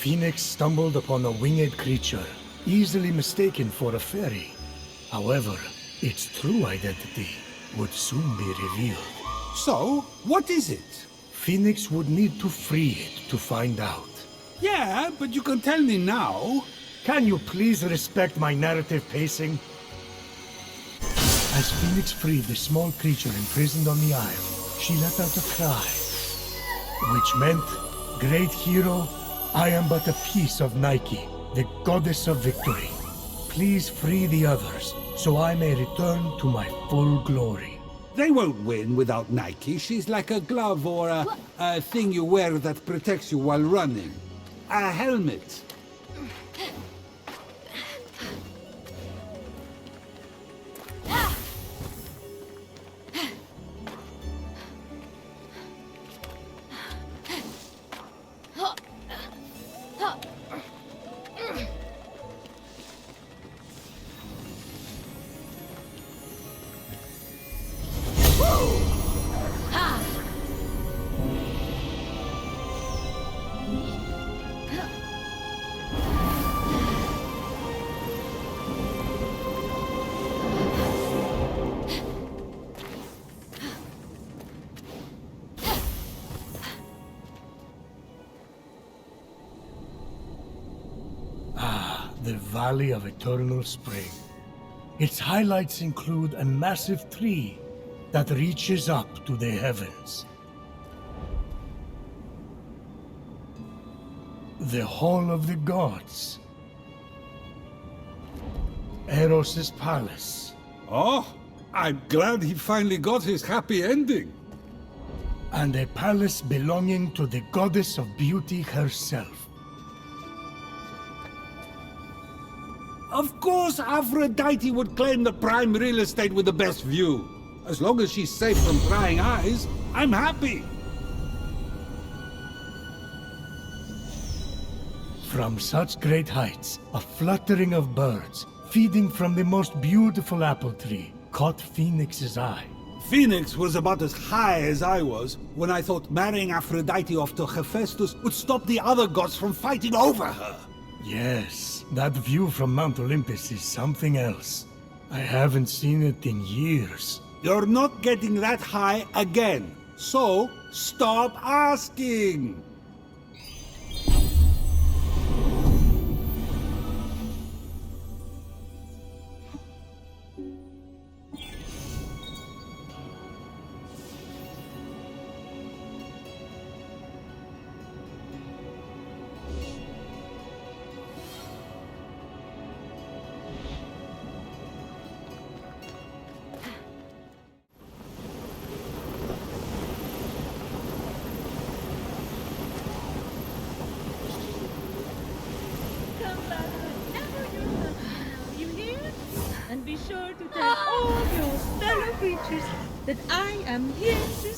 Phoenix stumbled upon a winged creature, easily mistaken for a fairy. However, its true identity would soon be revealed. So, what is it? Phoenix would need to free it to find out. Yeah, but you can tell me now. Can you please respect my narrative pacing? As Phoenix freed the small creature imprisoned on the isle, she let out a cry, which meant, "Great hero, I am but a piece of Nike, the goddess of victory. Please free the others, so I may return to my full glory." They won't win without Nike. She's like a glove or a thing you wear that protects you while running. A helmet. The Valley of Eternal Spring. Its highlights include a massive tree that reaches up to the heavens. The Hall of the Gods. Eros' palace. Oh, I'm glad he finally got his happy ending. And a palace belonging to the goddess of beauty herself. Of course, Aphrodite would claim the prime real estate with the best view. As long as she's safe from prying eyes, I'm happy. From such great heights, a fluttering of birds, feeding from the most beautiful apple tree, caught Phoenix's eye. Phoenix was about as high as I was when I thought marrying Aphrodite off to Hephaestus would stop the other gods from fighting over her. Yes, that view from Mount Olympus is something else. I haven't seen it in years. You're not getting that high again, so stop asking! And be sure to tell all your fellow creatures that I am here to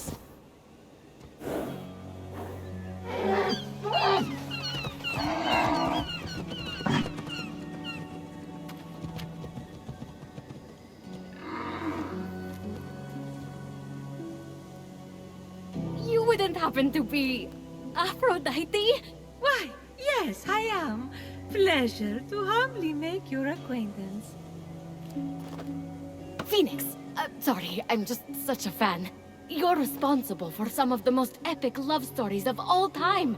You wouldn't happen to be Aphrodite? Why, yes, I am. Pleasure to humbly make your acquaintance. Phoenix. Sorry, I'm just such a fan. You're responsible for some of the most epic love stories of all time.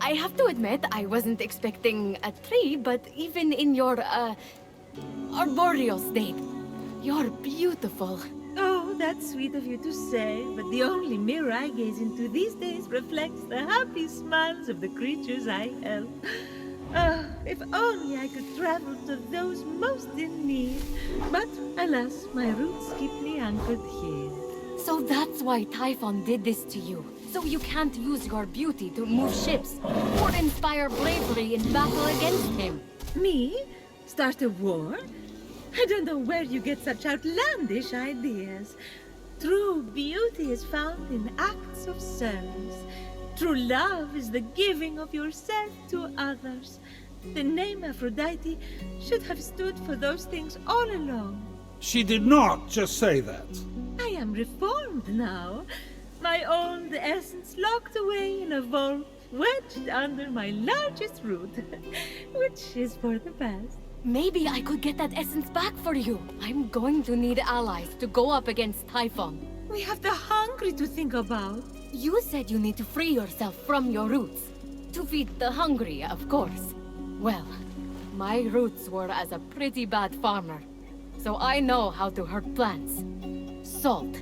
I have to admit, I wasn't expecting a tree, but even in your, arboreal state, you're beautiful. Oh, that's sweet of you to say, but the only mirror I gaze into these days reflects the happy smiles of the creatures I help. If only I could travel to those most in need. But, alas, my roots keep me anchored here. So that's why Typhon did this to you. So you can't use your beauty to move ships, or inspire bravery in battle against him. Me? Start a war? I don't know where you get such outlandish ideas. True beauty is found in acts of service. True love is the giving of yourself to others. The name Aphrodite should have stood for those things all along. She did not just say that. I am reformed now. My old essence locked away in a vault wedged under my largest root, which is for the best. Maybe I could get that essence back for you. I'm going to need allies to go up against Typhon. We have the hungry to think about. You said you need to free yourself from your roots. To feed the hungry, of course. Well, my roots were as a pretty bad farmer, so I know how to hurt plants. Salt.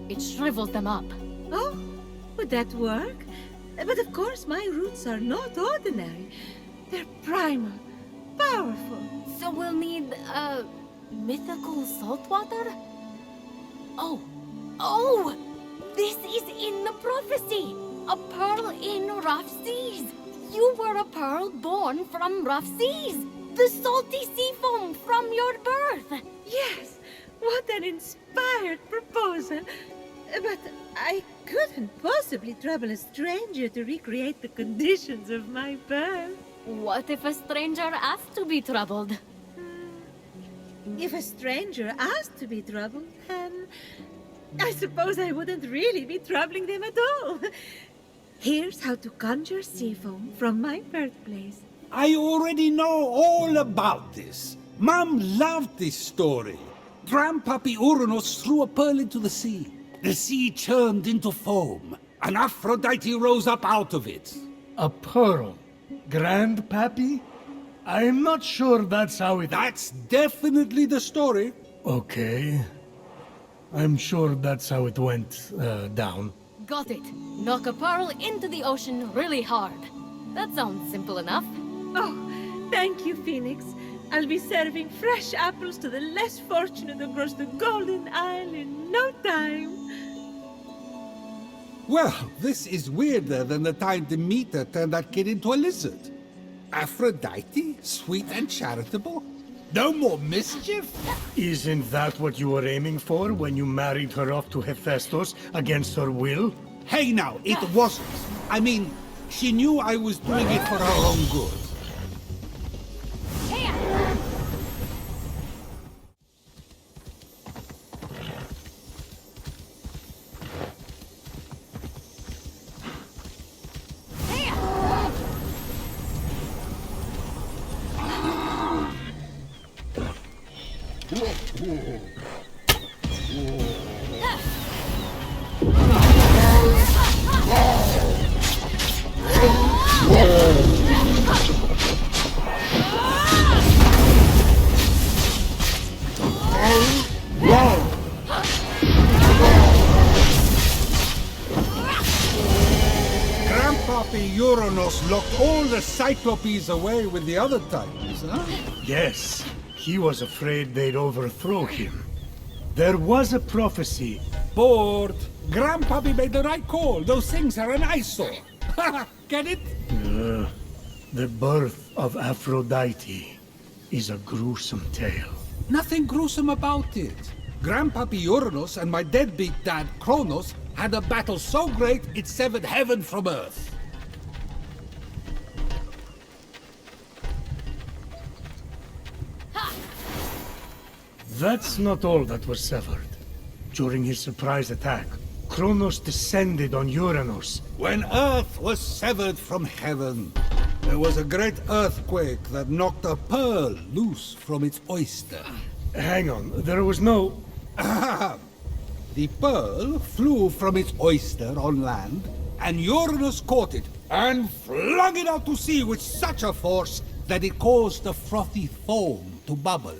It shrivels them up. Oh, would that work? But of course, my roots are not ordinary. They're primal, powerful. So we'll need, mythical salt water? Oh! This is in the prophecy! A pearl in rough seas! You were a pearl born from rough seas! The salty sea foam from your birth! Yes, what an inspired proposal. But I couldn't possibly trouble a stranger to recreate the conditions of my birth. What if a stranger asked to be troubled? If a stranger asked to be troubled, then I suppose I wouldn't really be troubling them at all. Here's how to conjure sea foam from my birthplace. I already know all about this. Mom loved this story. Grandpappy Uranus threw a pearl into the sea. The sea churned into foam, and Aphrodite rose up out of it. A pearl? Grandpappy? I'm not sure that's how it... That's definitely the story. Okay. I'm sure that's how it went, down. Got it. Knock a pearl into the ocean really hard. That sounds simple enough. Oh, thank you, Phoenix. I'll be serving fresh apples to the less fortunate across the Golden Isle in no time. Well, this is weirder than the time Demeter turned that kid into a lizard. Aphrodite? Sweet and charitable? No more mischief? Isn't that what you were aiming for when you married her off to Hephaestus against her will? Hey now, it wasn't. I mean, she knew I was doing it for her own good. Grandpappy Uranus locked all the Cyclopes away with the other Titans, huh? Yes. He was afraid they'd overthrow him. There was a prophecy. Bored. Grandpappy made the right call. Those things are an eyesore. Get it? The birth of Aphrodite is a gruesome tale. Nothing gruesome about it. Grandpappy Uranus and my deadbeat dad, Kronos, had a battle so great it severed heaven from earth. That's not all that was severed. During his surprise attack, Kronos descended on Uranus. When earth was severed from heaven, there was a great earthquake that knocked a pearl loose from its oyster. Hang on, there was no... The pearl flew from its oyster on land, and Uranus caught it and flung it out to sea with such a force that it caused the frothy foam to bubble.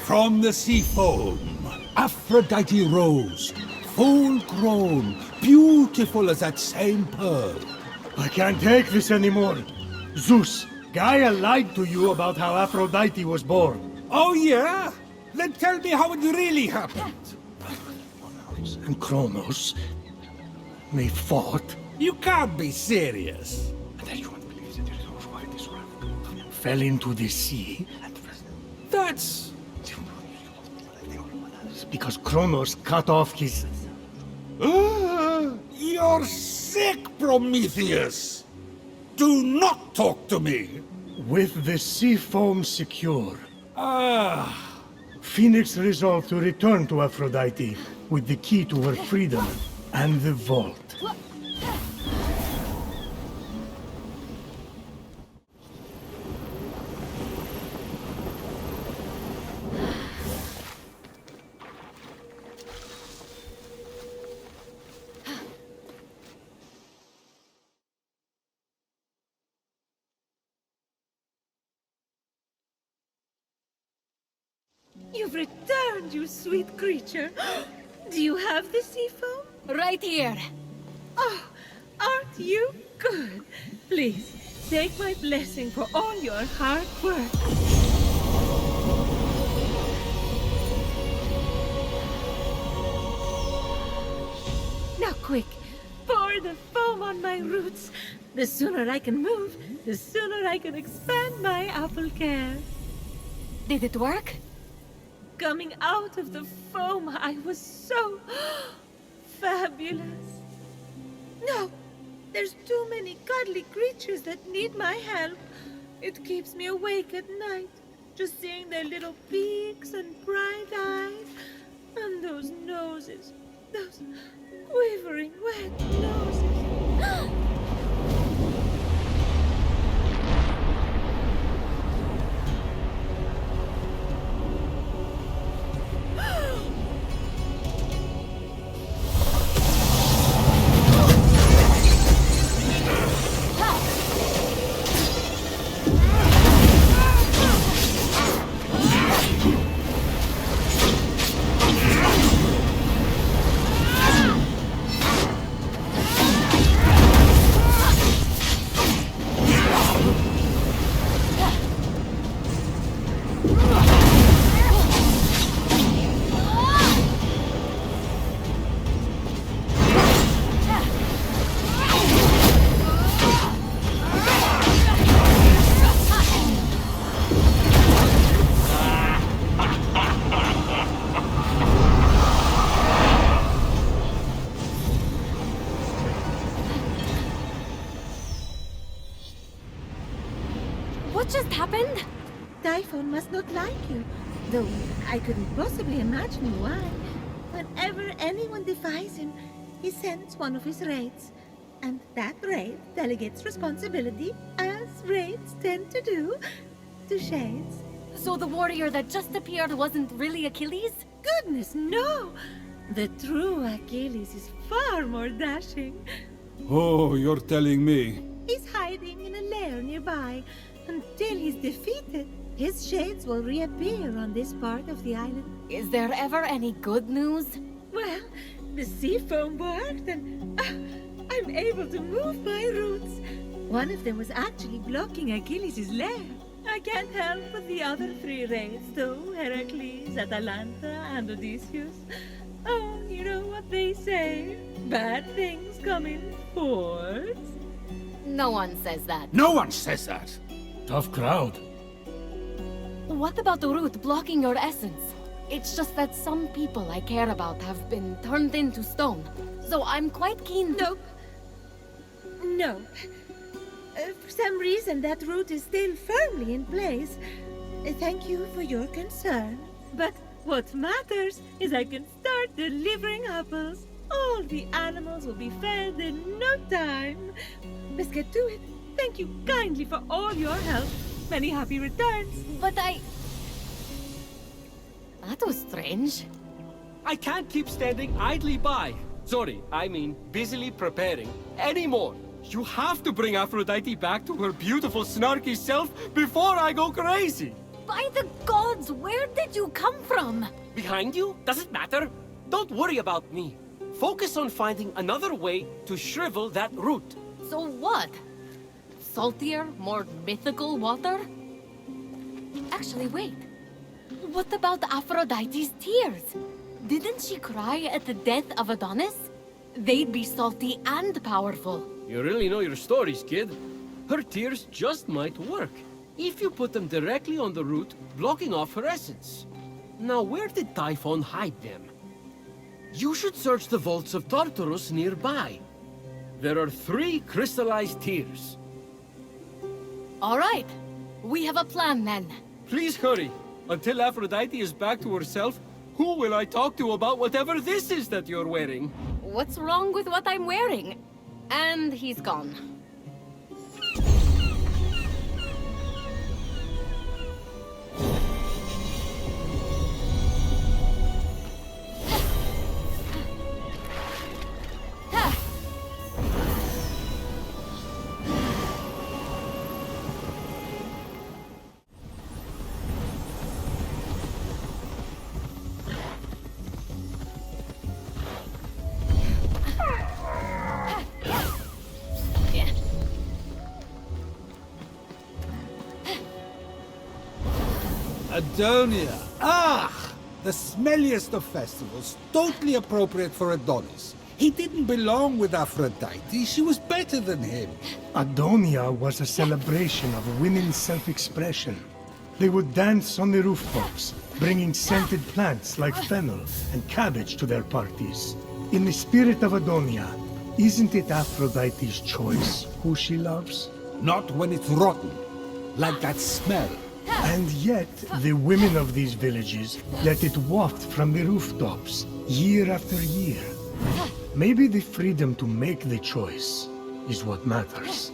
From the sea foam, Aphrodite rose, full grown, beautiful as that same pearl. I can't take this anymore. Zeus, Gaia lied to you about how Aphrodite was born. Oh yeah? Then tell me how it really happened. And Kronos, they fought. You can't be serious. Fell into the sea. That's... Because Kronos cut off his... You're sick, Prometheus! Do not talk to me! With the sea foam secure, Ah, Phoenix resolved to return to Aphrodite with the key to her freedom and the vault. You've returned, you sweet creature. Do you have the sea foam? Right here. Oh, aren't you good? Please, take my blessing for all your hard work. Now quick, pour the foam on my roots. The sooner I can move, the sooner I can expand my apple care. Did it work? Coming out of the foam, I was so fabulous. No, there's too many cuddly creatures that need my help. It keeps me awake at night. Just seeing their little beaks and bright eyes. And those noses. Those quivering, wet noses. What just happened? Typhon must not like you, though I couldn't possibly imagine why. Whenever anyone defies him, he sends one of his raids. And that raid delegates responsibility, as raids tend to do, to shades. So the warrior that just appeared wasn't really Achilles? Goodness, no! The true Achilles is far more dashing. Oh, you're telling me. He's hiding in a lair nearby. Until he's defeated, his shades will reappear on this part of the island. Is there ever any good news? Well, the sea foam worked and I'm able to move my roots. One of them was actually blocking Achilles' lair. I can't help but the other three raids, though, Heracles, Atalanta, and Odysseus. Oh, you know what they say? Bad things come in fours. No one says that. No one says that. Tough crowd. What about the root blocking your essence? It's just that some people I care about have been turned into stone. So I'm quite keen to... Nope. No. For some reason, that root is still firmly in place. Thank you for your concern. But what matters is I can start delivering apples. All the animals will be fed in no time. Let's get to it. Thank you kindly for all your help. Many happy returns. But I... That was strange. I can't keep standing idly by. Sorry, I mean busily preparing anymore. You have to bring Aphrodite back to her beautiful, snarky self before I go crazy. By the gods, where did you come from? Behind you? Does it matter? Don't worry about me. Focus on finding another way to shrivel that root. So what? Saltier, more mythical water? Actually, wait. What about Aphrodite's tears? Didn't she cry at the death of Adonis? They'd be salty and powerful. You really know your stories, kid. Her tears just might work, if you put them directly on the root, blocking off her essence. Now, where did Typhon hide them? You should search the vaults of Tartarus nearby. There are 3 crystallized tears. All right. We have a plan then. Please hurry. Until Aphrodite is back to herself, who will I talk to about whatever this is that you're wearing? What's wrong with what I'm wearing? And he's gone. Adonia. Ah! The smelliest of festivals. Totally appropriate for Adonis. He didn't belong with Aphrodite. She was better than him. Adonia was a celebration of women's self-expression. They would dance on the rooftops, bringing scented plants like fennel and cabbage to their parties. In the spirit of Adonia, isn't it Aphrodite's choice who she loves? Not when it's rotten. Like that smell. And yet, the women of these villages let it waft from the rooftops, year after year. Maybe the freedom to make the choice is what matters.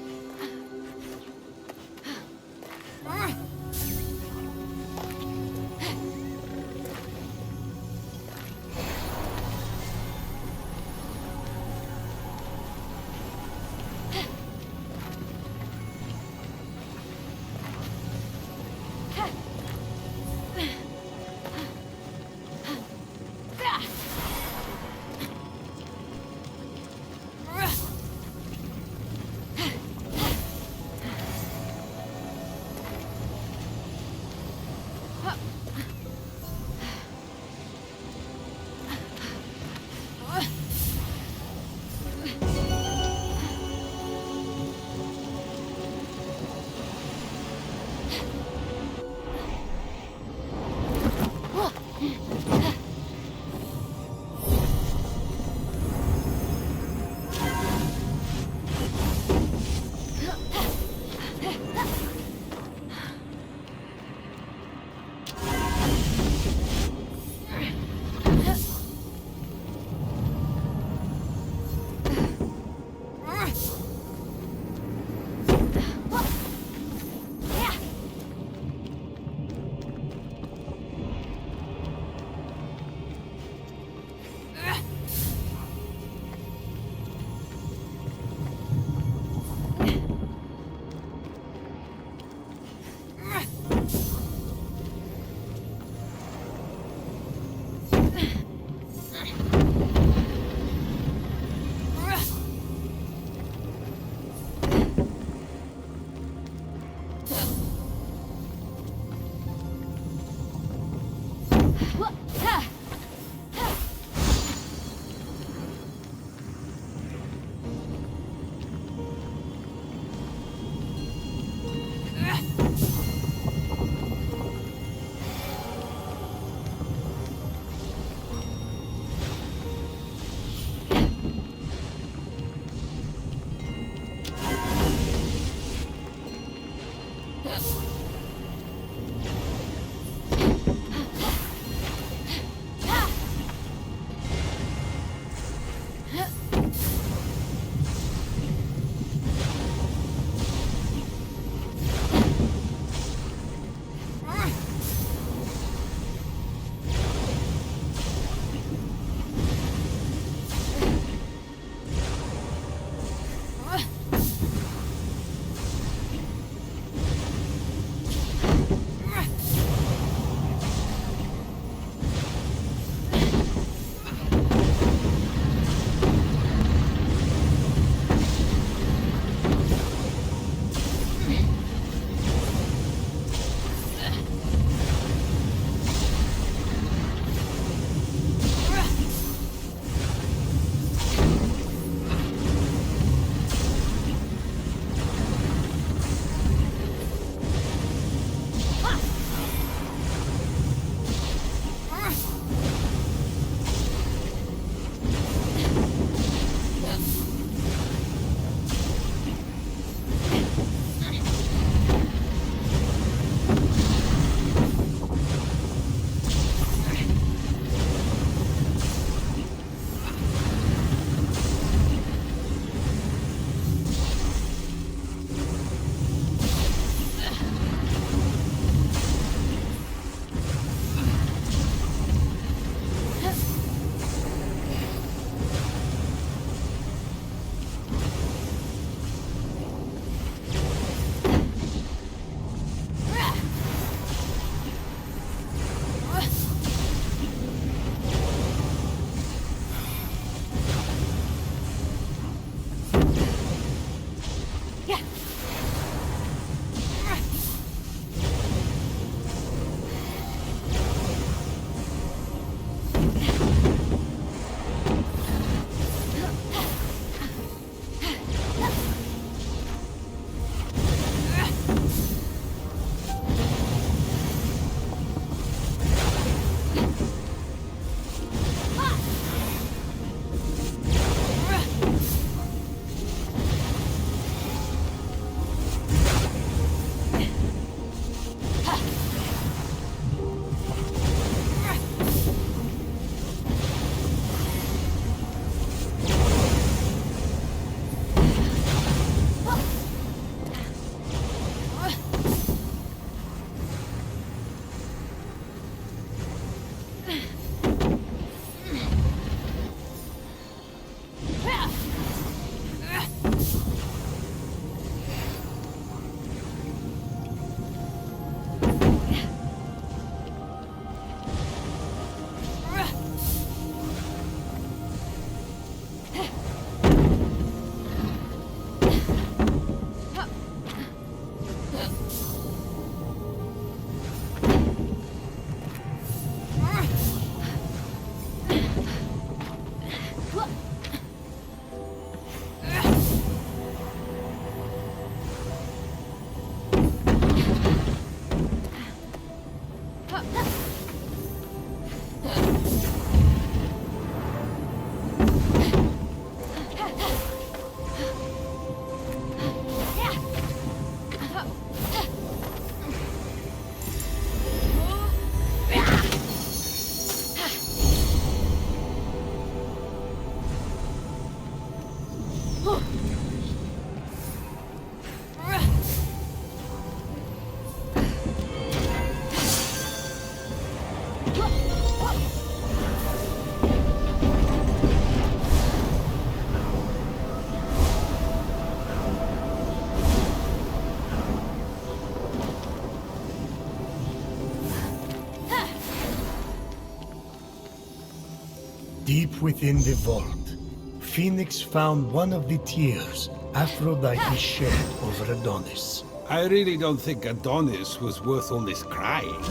Deep within the vault, Phoenix found one of the tears Aphrodite shed over Adonis. I really don't think Adonis was worth all this crying.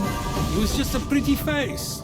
He was just a pretty face.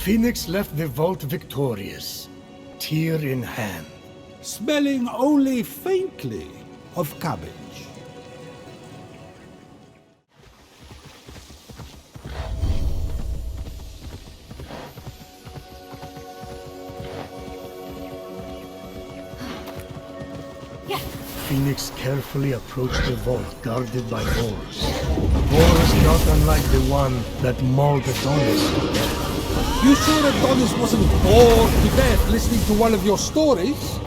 Phoenix left the vault victorious, tear in hand. Smelling only faintly of cabbage. Phoenix carefully approached the vault guarded by Moors. Moors not unlike the one that mauled Adonis to death. You sure Adonis wasn't bored to death listening to one of your stories?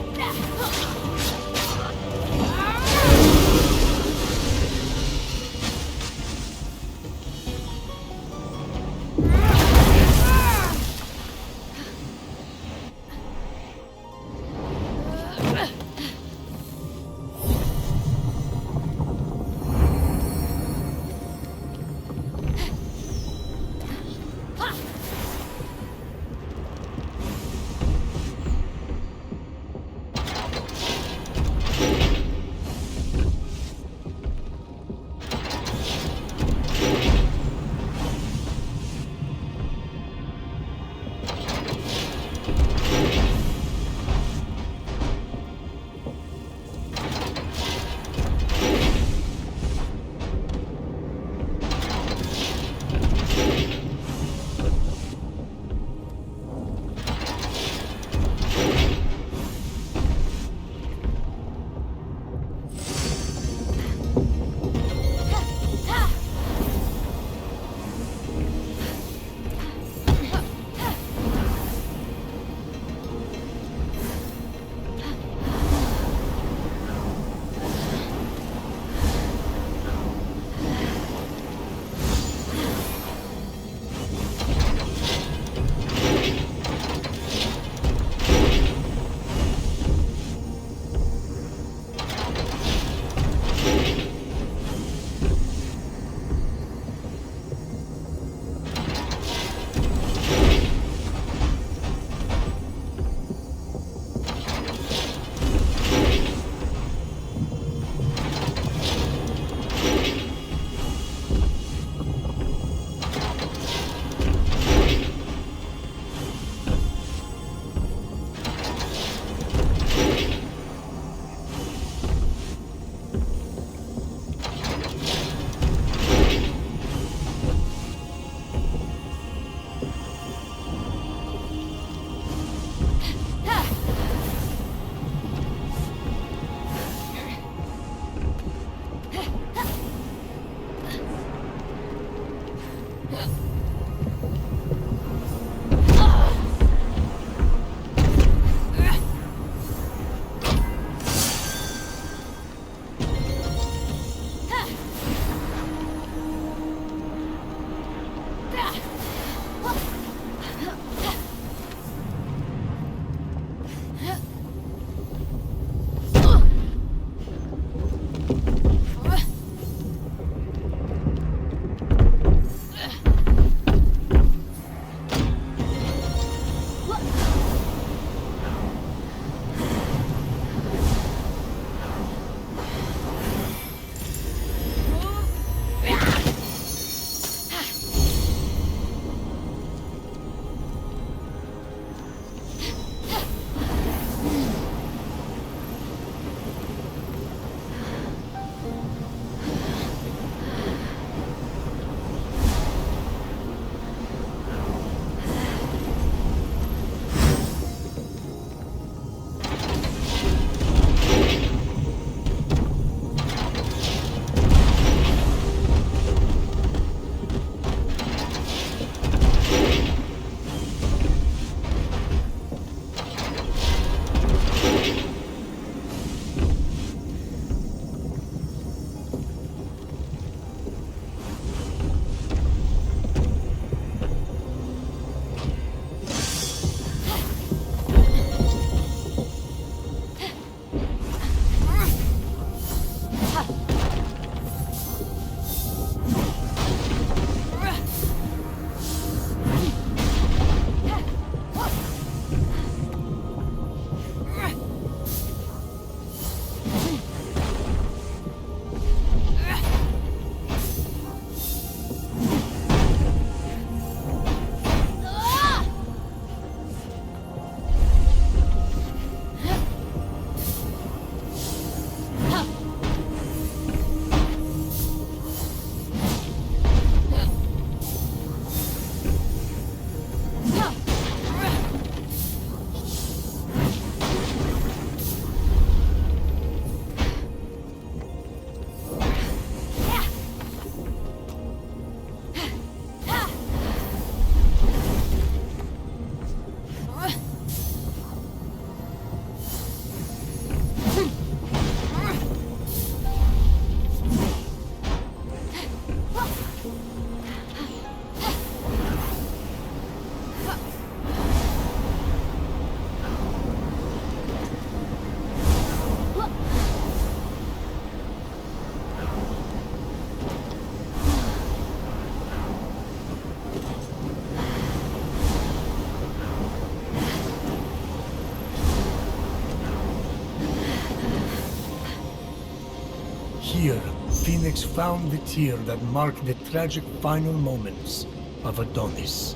Here, Phoenix found the tear that marked the tragic final moments of Adonis.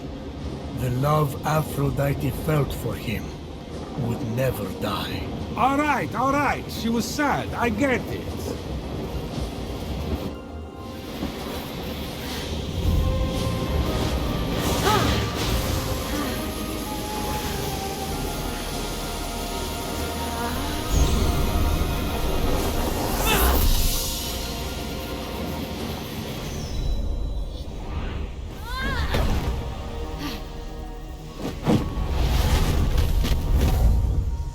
The love Aphrodite felt for him would never die. All right. She was sad. I get it.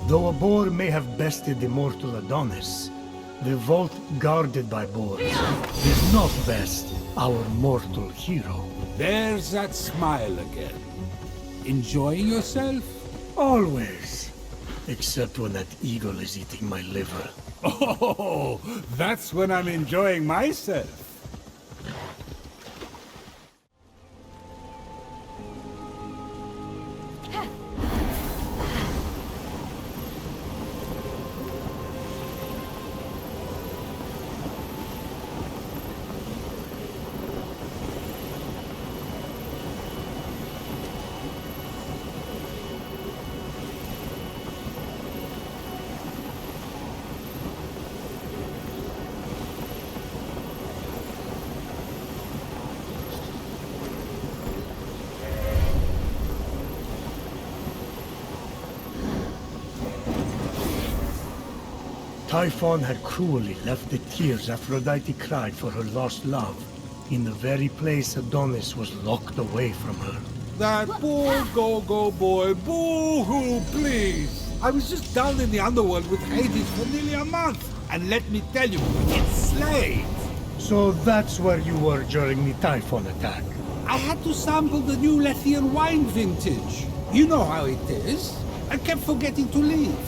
Though a boar may have bested the mortal Adonis, the vault guarded by boars did not best our mortal hero. There's that smile again. Enjoying yourself? Always. Except when that eagle is eating my liver. Oh, that's when I'm enjoying myself. Typhon had cruelly left the tears Aphrodite cried for her lost love in the very place Adonis was locked away from her. That poor go-go boy. Boo-hoo, please. I was just down in the underworld with Hades for nearly a month. And let me tell you, it's slayed. So that's where you were during the Typhon attack. I had to sample the new Lethian wine vintage. You know how it is. I kept forgetting to leave.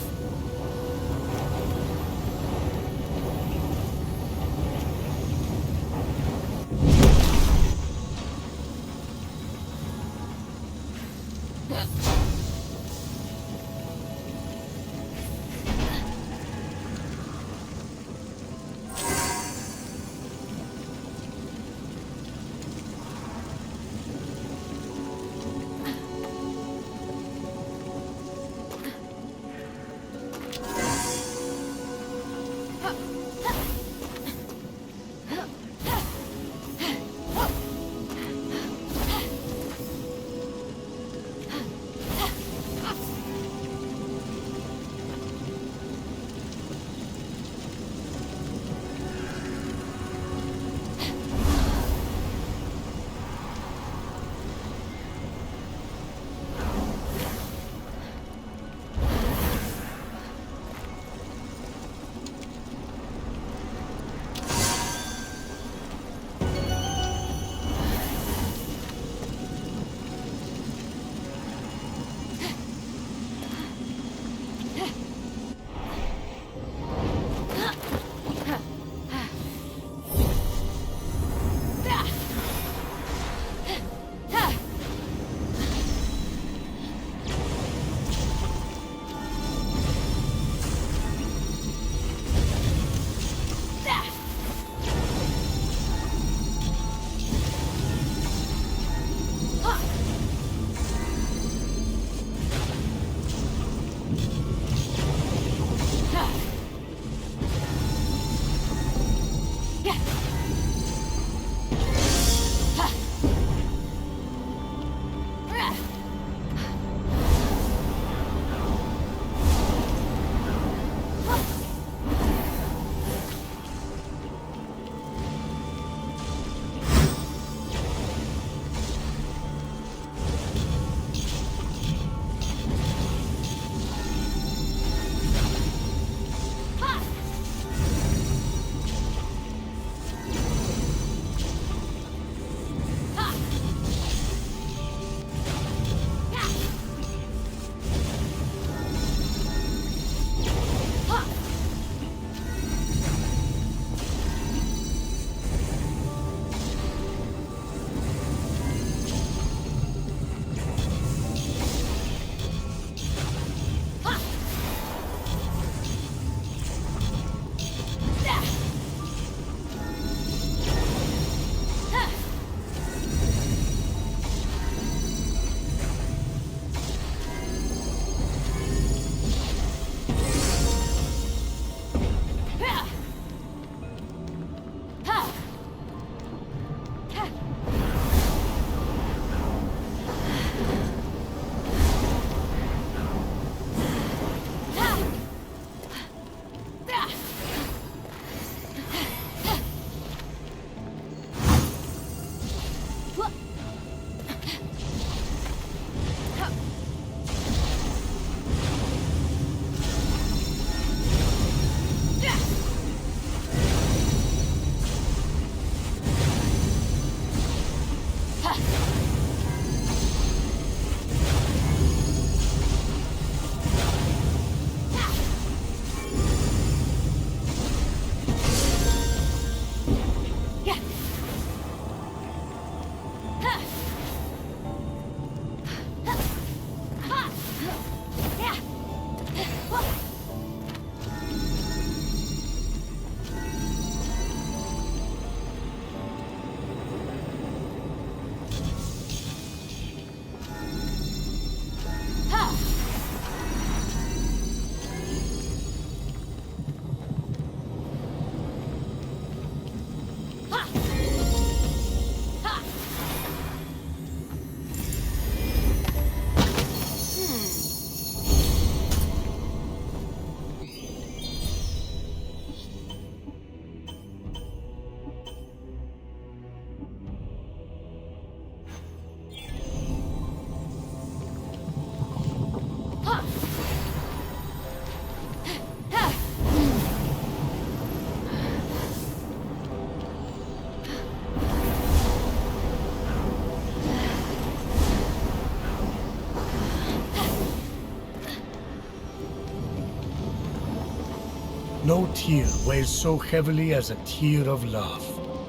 No tear weighs so heavily as a tear of love.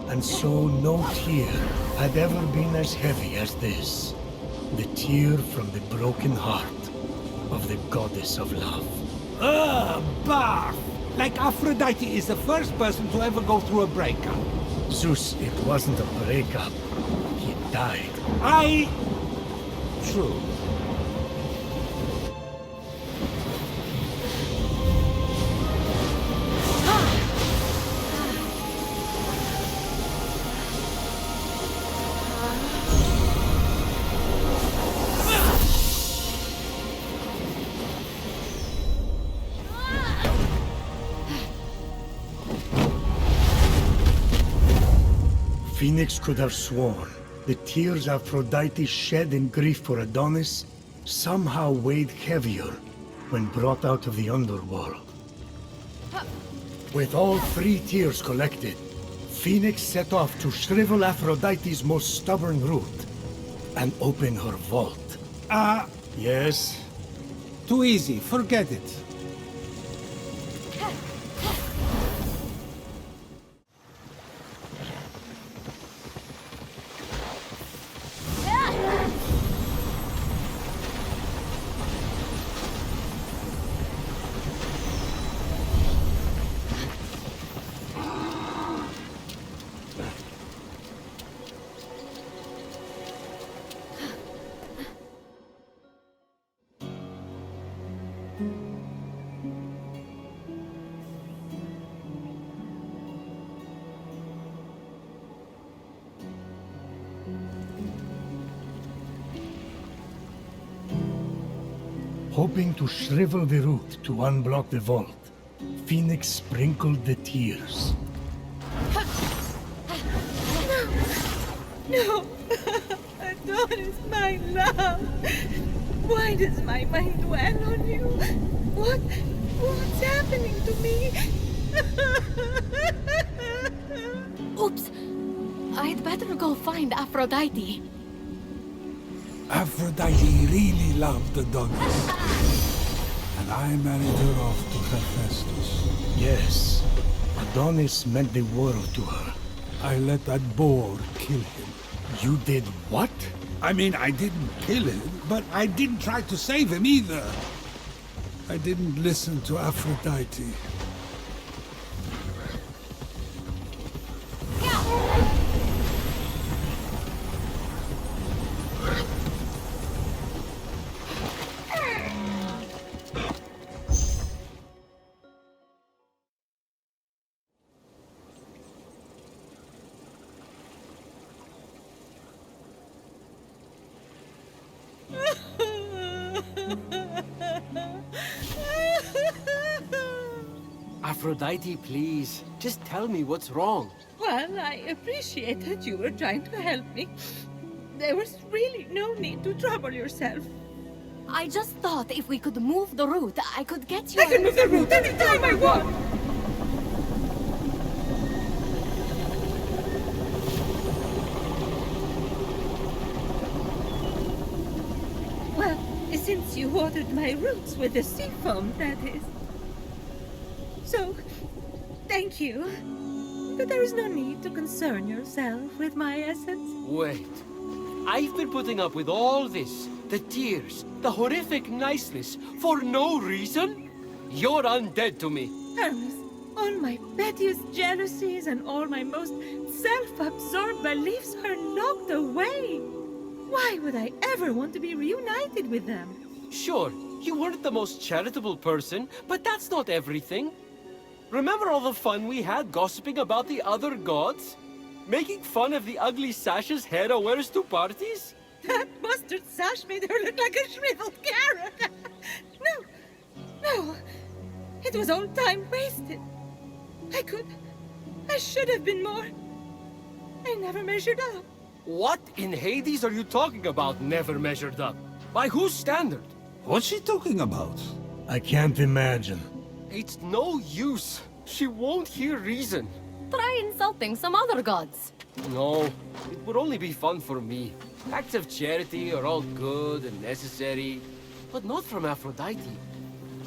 And so no tear had ever been as heavy as this. The tear from the broken heart of the goddess of love. Barf! Like Aphrodite is the first person to ever go through a breakup. Zeus, it wasn't a breakup. He died. True. Phoenix could have sworn the tears Aphrodite shed in grief for Adonis somehow weighed heavier when brought out of the underworld. With all 3 tears collected, Phoenix set off to shrivel Aphrodite's most stubborn root and open her vault. Yes? Too easy, forget it. Hoping to shrivel the root to unblock the vault, Phoenix sprinkled the tears. No! Adonis, my love! Why does my mind dwell on you? What's happening to me? Oops! I'd better go find Aphrodite. Aphrodite really loved Adonis. And I married her off to Hephaestus. Yes, Adonis meant the world to her. I let that boar kill him. You did what? I mean, I didn't kill him, but I didn't try to save him either. I didn't listen to Aphrodite. Aphrodite, please. Just tell me what's wrong. Well, I appreciate that you were trying to help me. There was really no need to trouble yourself. I just thought if we could move the root, I could get you. I can move the root anytime I want! Well, since you watered my roots with the sea foam, that is. So, thank you. But there is no need to concern yourself with my essence. Wait. I've been putting up with all this. The tears, the horrific niceness, for no reason? You're undead to me. Hermes, all my pettiest jealousies and all my most self-absorbed beliefs are locked away. Why would I ever want to be reunited with them? Sure, you weren't the most charitable person, but that's not everything. Remember all the fun we had gossiping about the other gods? Making fun of the ugly sashes Hera wears to parties? That mustard sash made her look like a shriveled carrot. No. It was all time wasted. I should have been more. I never measured up. What in Hades are you talking about, never measured up? By whose standard? What's she talking about? I can't imagine. It's no use. She won't hear reason. Try insulting some other gods. No, it would only be fun for me. Acts of charity are all good and necessary, but not from Aphrodite.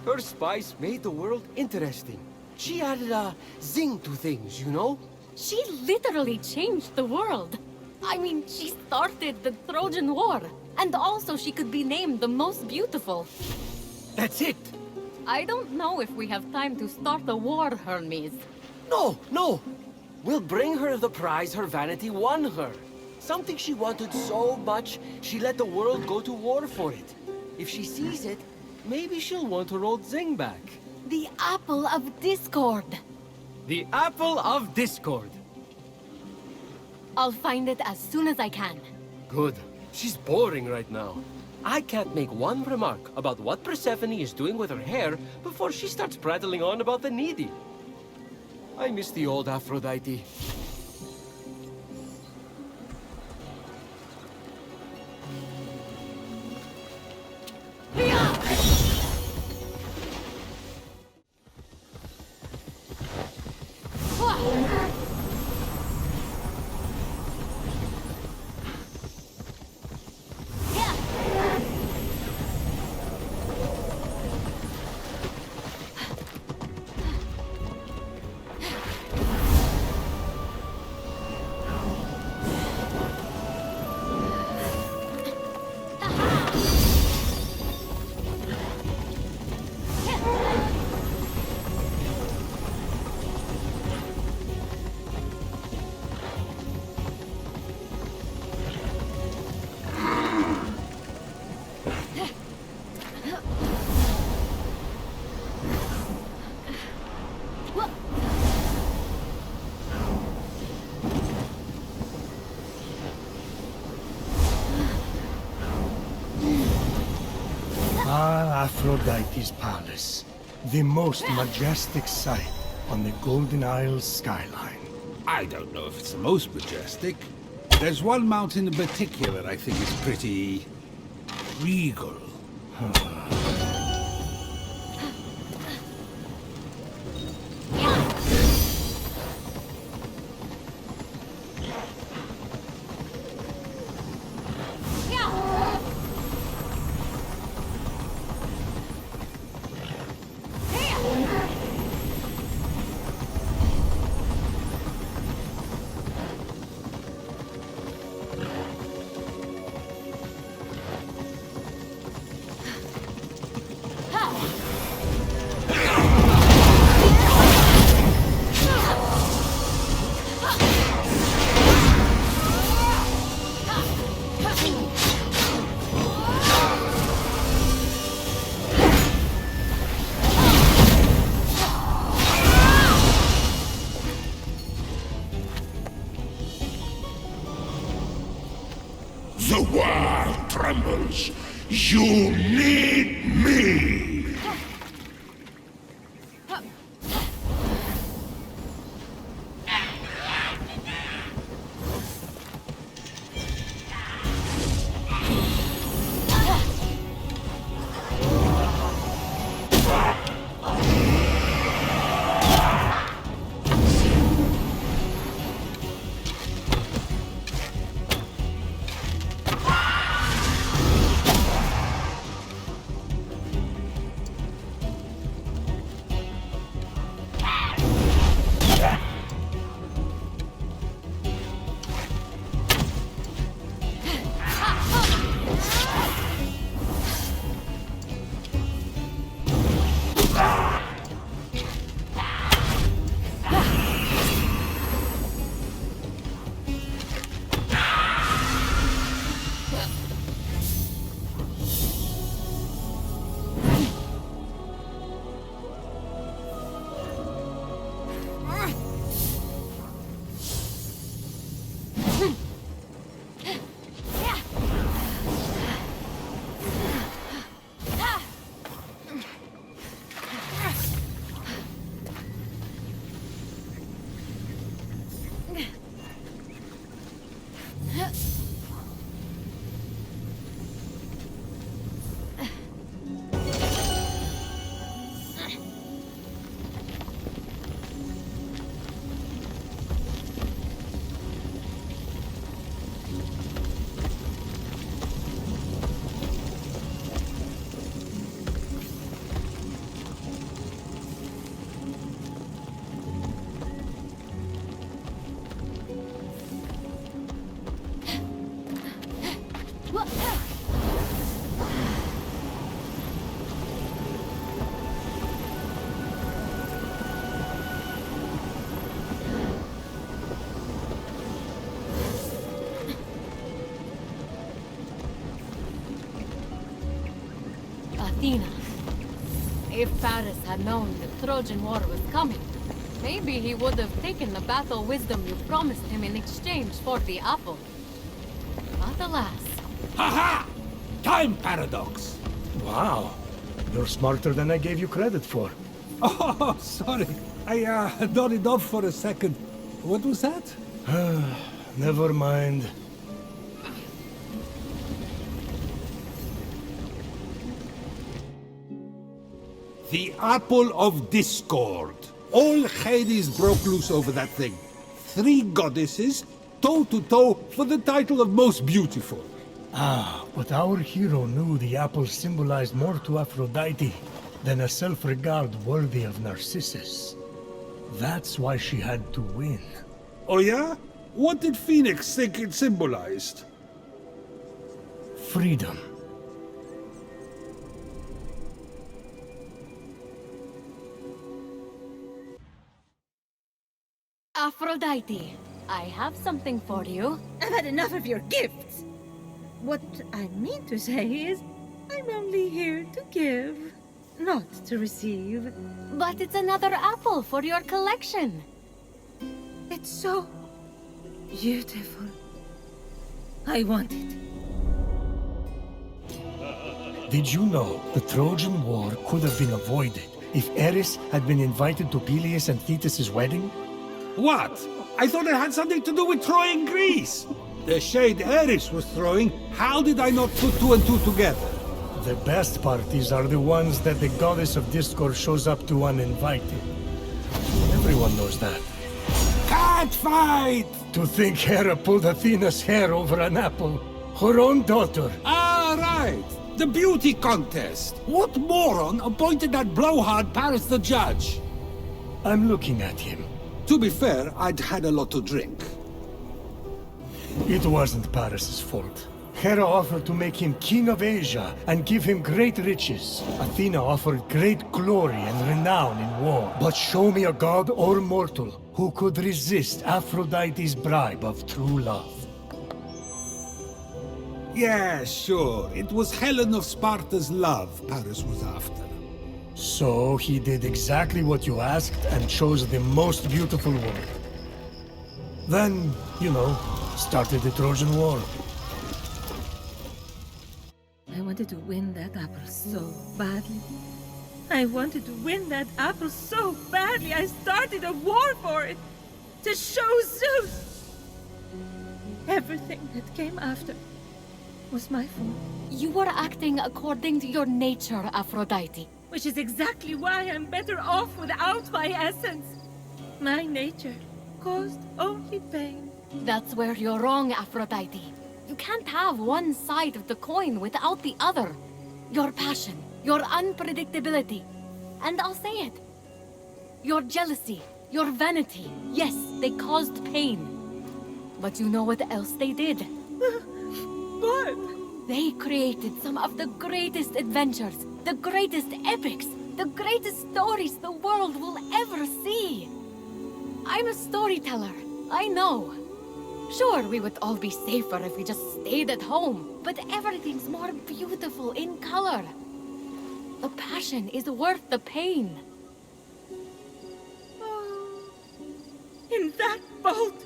Her spice made the world interesting. She added a zing to things, you know? She literally changed the world. I mean, she started the Trojan War. And also she could be named the most beautiful. That's it! I don't know if we have time to start a war, Hermes. No, no! We'll bring her the prize her vanity won her. Something she wanted so much, she let the world go to war for it. If she sees it, maybe she'll want her old zing back. The Apple of Discord. The Apple of Discord. I'll find it as soon as I can. Good. She's boring right now. I can't make one remark about what Persephone is doing with her hair before she starts prattling on about the needy. I miss the old Aphrodite. Aphrodite's palace, the most majestic sight on the Golden Isles skyline. I don't know if it's the most majestic. There's one mountain in particular I think is pretty... regal. The world trembles. You need me! Athena. If Paris had known the Trojan War was coming, maybe he would have taken the battle wisdom you promised him in exchange for the apple. But alas. Ha! Time paradox! Wow. You're smarter than I gave you credit for. Oh, sorry. I nodded off for a second. What was that? Never mind. The Apple of Discord. All Hades broke loose over that thing. 3 goddesses, toe-to-toe for the title of most beautiful. But our hero knew the apple symbolized more to Aphrodite than a self-regard worthy of Narcissus. That's why she had to win. Oh yeah? What did Phoenix think it symbolized? Freedom. Aphrodite, I have something for you. I've had enough of your gifts. What I mean to say is, I'm only here to give, not to receive. But it's another apple for your collection. It's so beautiful. I want it. Did you know the Trojan War could have been avoided if Eris had been invited to Peleus and Thetis' wedding? What? I thought it had something to do with Troy and Greece. The shade Eris was throwing, how did I not put 2 and 2 together? The best parties are the ones that the goddess of discord shows up to uninvited. Everyone knows that. Cat fight! To think Hera pulled Athena's hair over an apple. Her own daughter. Ah, right. The beauty contest. What moron appointed that blowhard Paris the judge? I'm looking at him. To be fair, I'd had a lot to drink. It wasn't Paris's fault. Hera offered to make him king of Asia and give him great riches. Athena offered great glory and renown in war. But show me a god or mortal who could resist Aphrodite's bribe of true love. Yeah, sure. It was Helen of Sparta's love Paris was after. So he did exactly what you asked and chose the most beautiful woman. Then, you know, started the Trojan War. I wanted to win that apple so badly. I wanted to win that apple so badly. I started a war for it. To show Zeus. Everything that came after was my fault. You were acting according to your nature, Aphrodite. Which is exactly why I'm better off without my essence. My nature caused only pain. That's where you're wrong, Aphrodite. You can't have one side of the coin without the other. Your passion, your unpredictability, and I'll say it. Your jealousy, your vanity, yes, they caused pain. But you know what else they did? What? They created some of the greatest adventures, the greatest epics, the greatest stories the world will ever see. I'm a storyteller, I know. Sure, we would all be safer if we just stayed at home, but everything's more beautiful in color. The passion is worth the pain. Oh, in that boat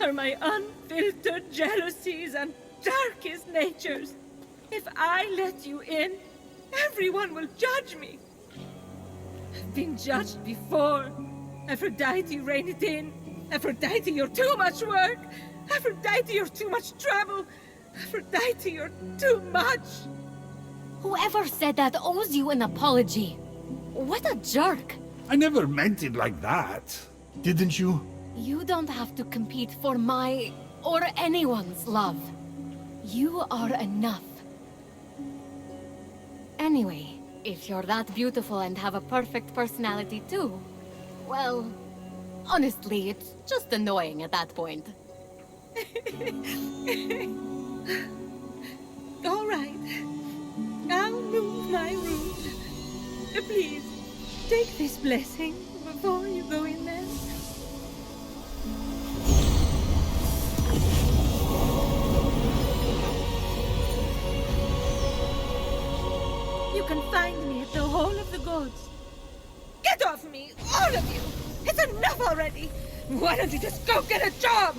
are my unfiltered jealousies and darkest natures. If I let you in, everyone will judge me. I've been judged before. Aphrodite, rein it in. Aphrodite, you're too much work. Aphrodite, you're too much trouble. Aphrodite, you're too much. Whoever said that owes you an apology. What a jerk. I never meant it like that. Didn't you? You don't have to compete for my or anyone's love. You are enough. Anyway, if you're that beautiful and have a perfect personality too, well, honestly, it's just annoying at that point. All right. I'll move my route. Please, take this blessing before you go in there. You can find the gods. Get off me, all of you! It's enough already! Why don't you just go get a job?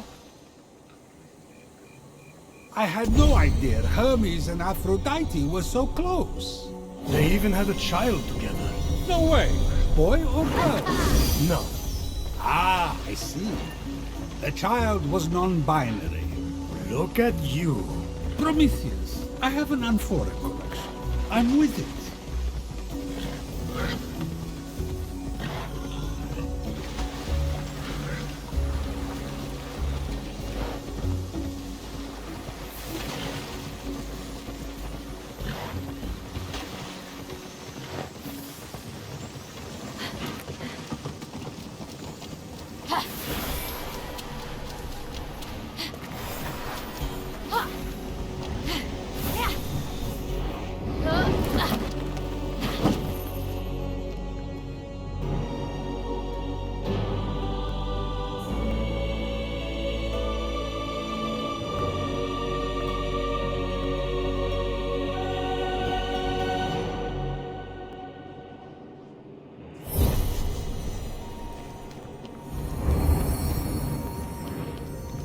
I had no idea Hermes and Aphrodite were so close. They even had a child together. No way. Boy or girl? No. Ah, I see. The child was non-binary. Look at you. Prometheus, I have an amphora collection. I'm with it.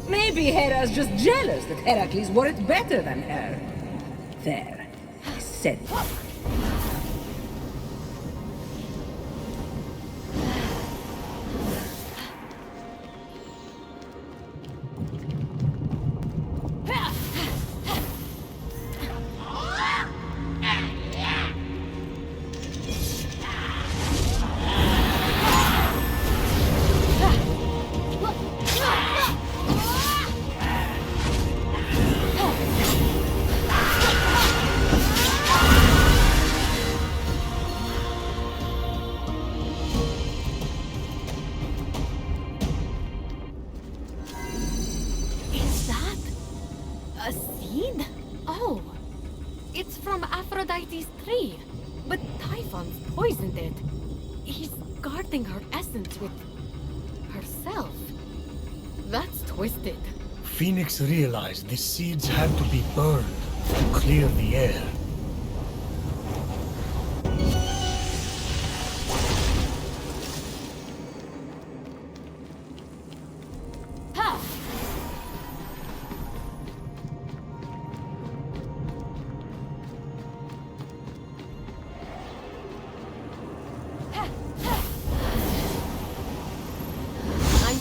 Maybe Hera's just jealous that Heracles wore it better than her. There, I said it. A seed? Oh, it's from Aphrodite's tree. But Typhon's poisoned it. He's guarding her essence with herself. That's twisted. Phoenix realized the seeds had to be burned to clear the air.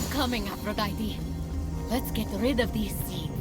Coming, Aphrodite. Let's get rid of these seeds.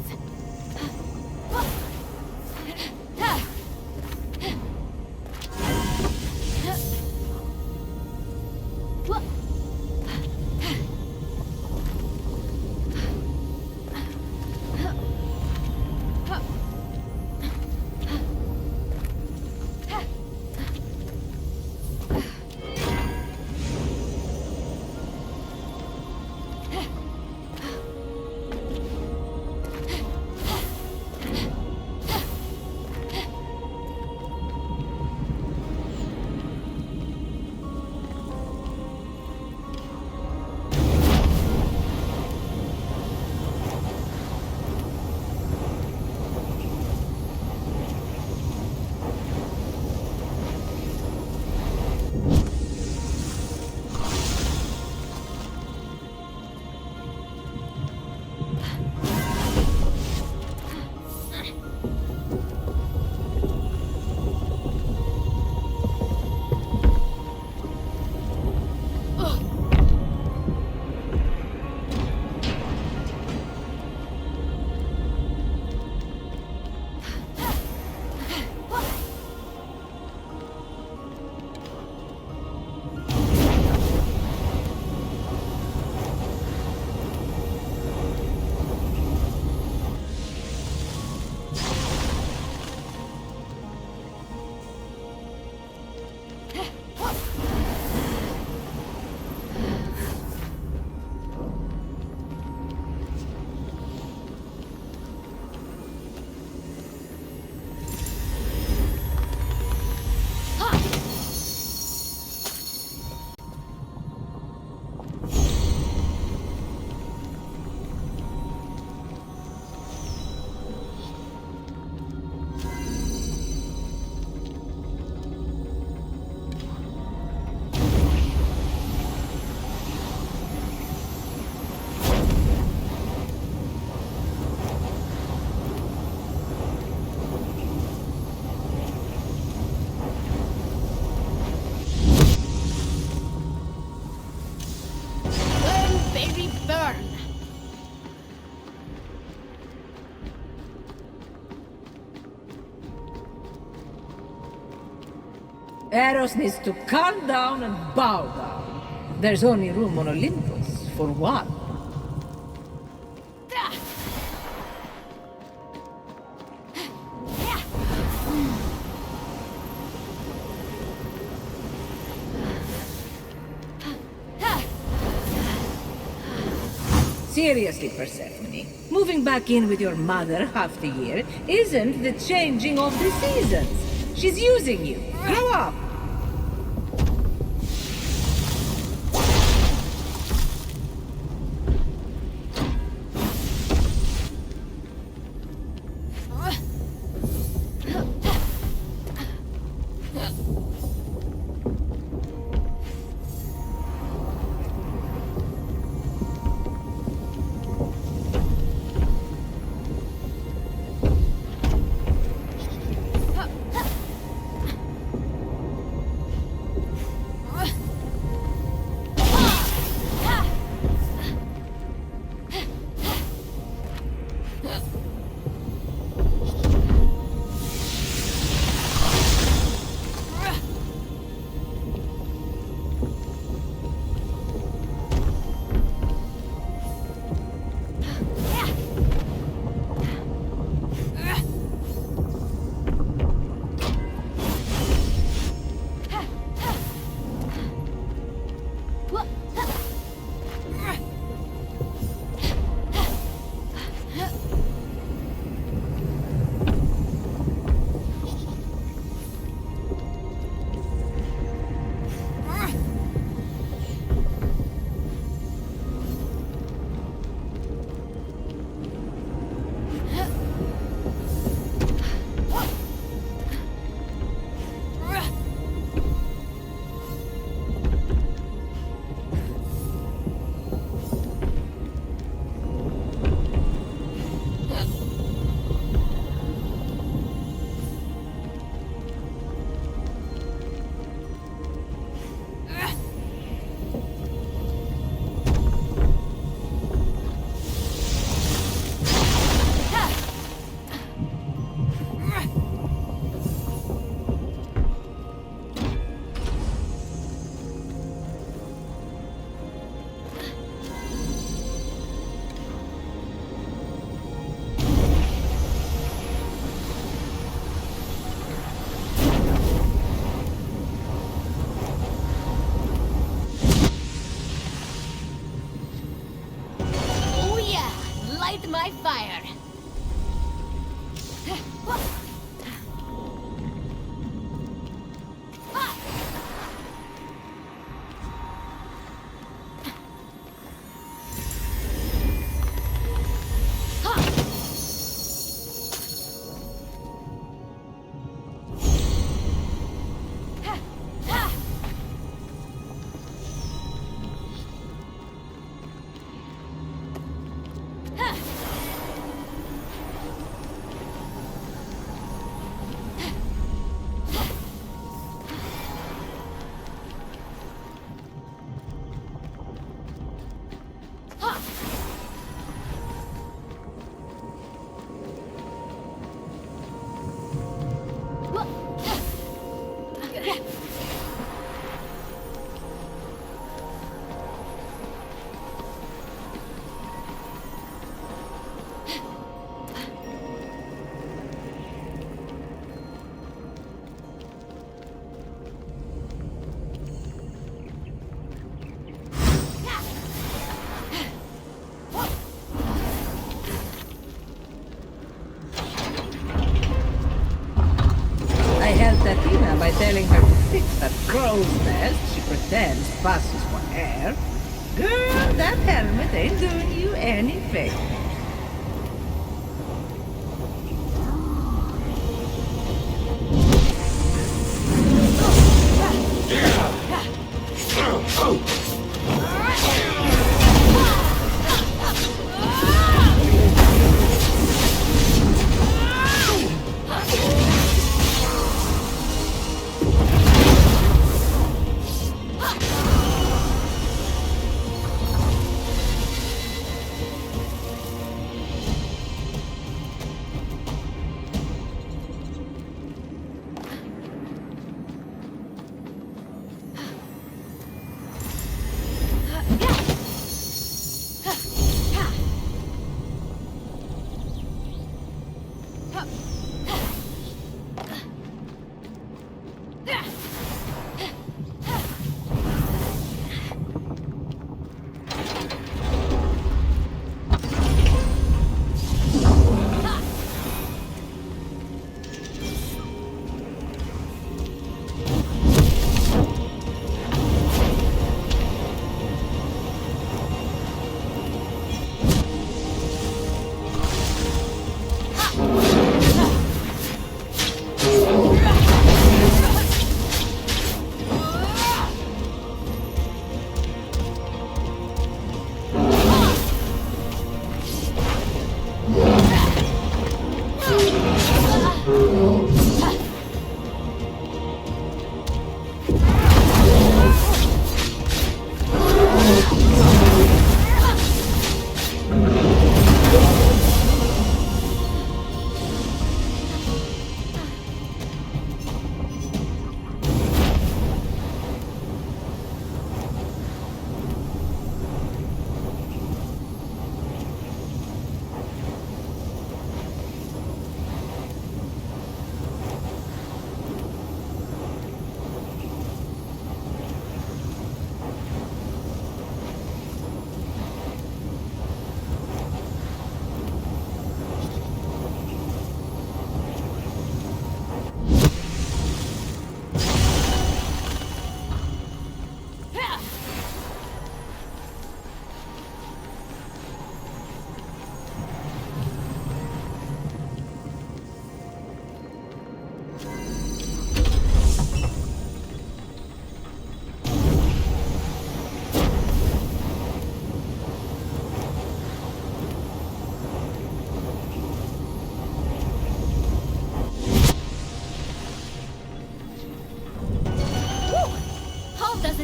Eros needs to calm down and bow down. There's only room on Olympus for one. Seriously, Persephone, moving back in with your mother half the year isn't the changing of the seasons. She's using you. Grow up. My fire. Athena by telling her to fix that crow's nest she pretends passes for air. Girl, that helmet ain't doing you any favors.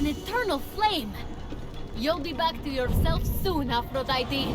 eternal flame! You'll be back to yourself soon, Aphrodite.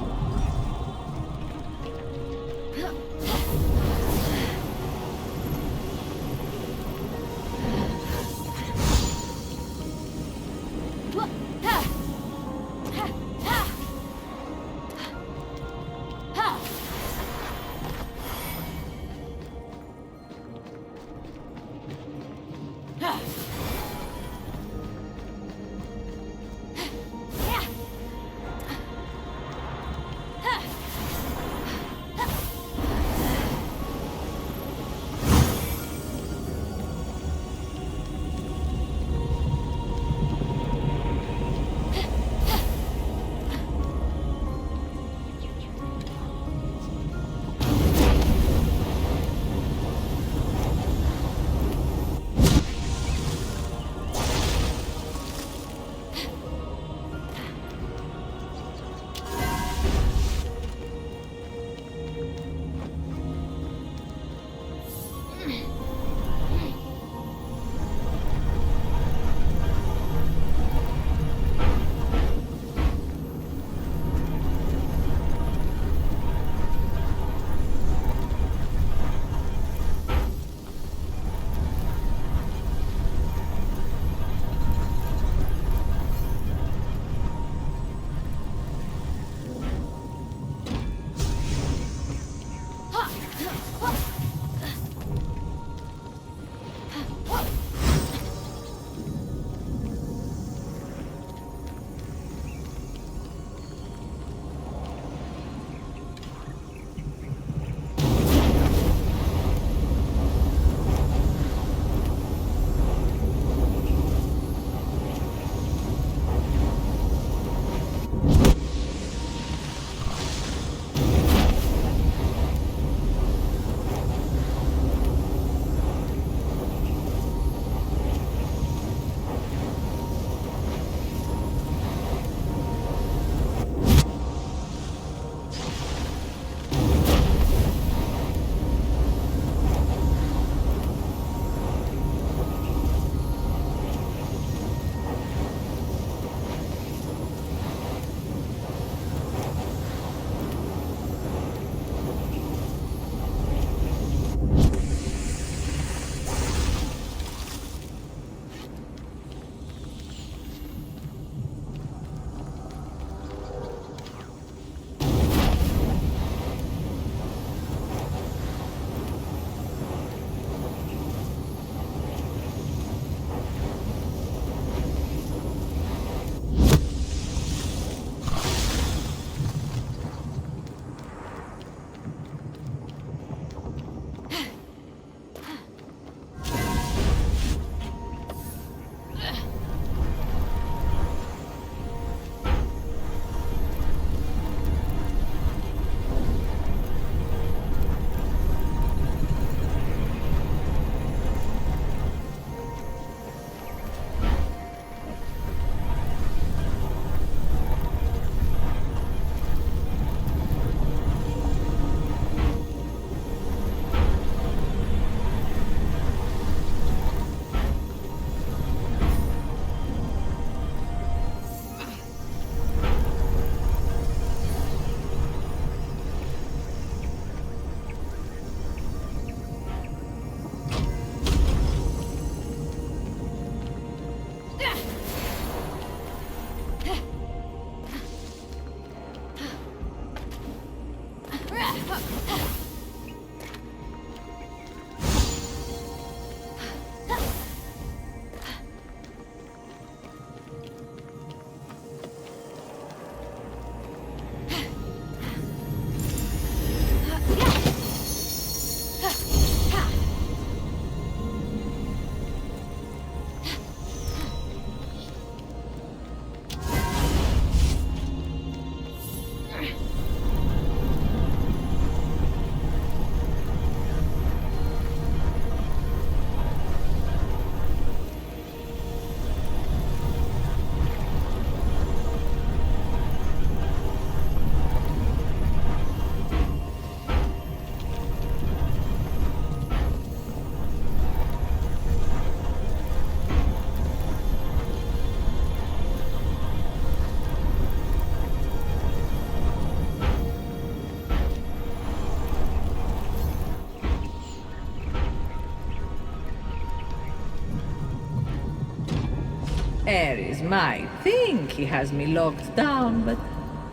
Ares might think he has me locked down, but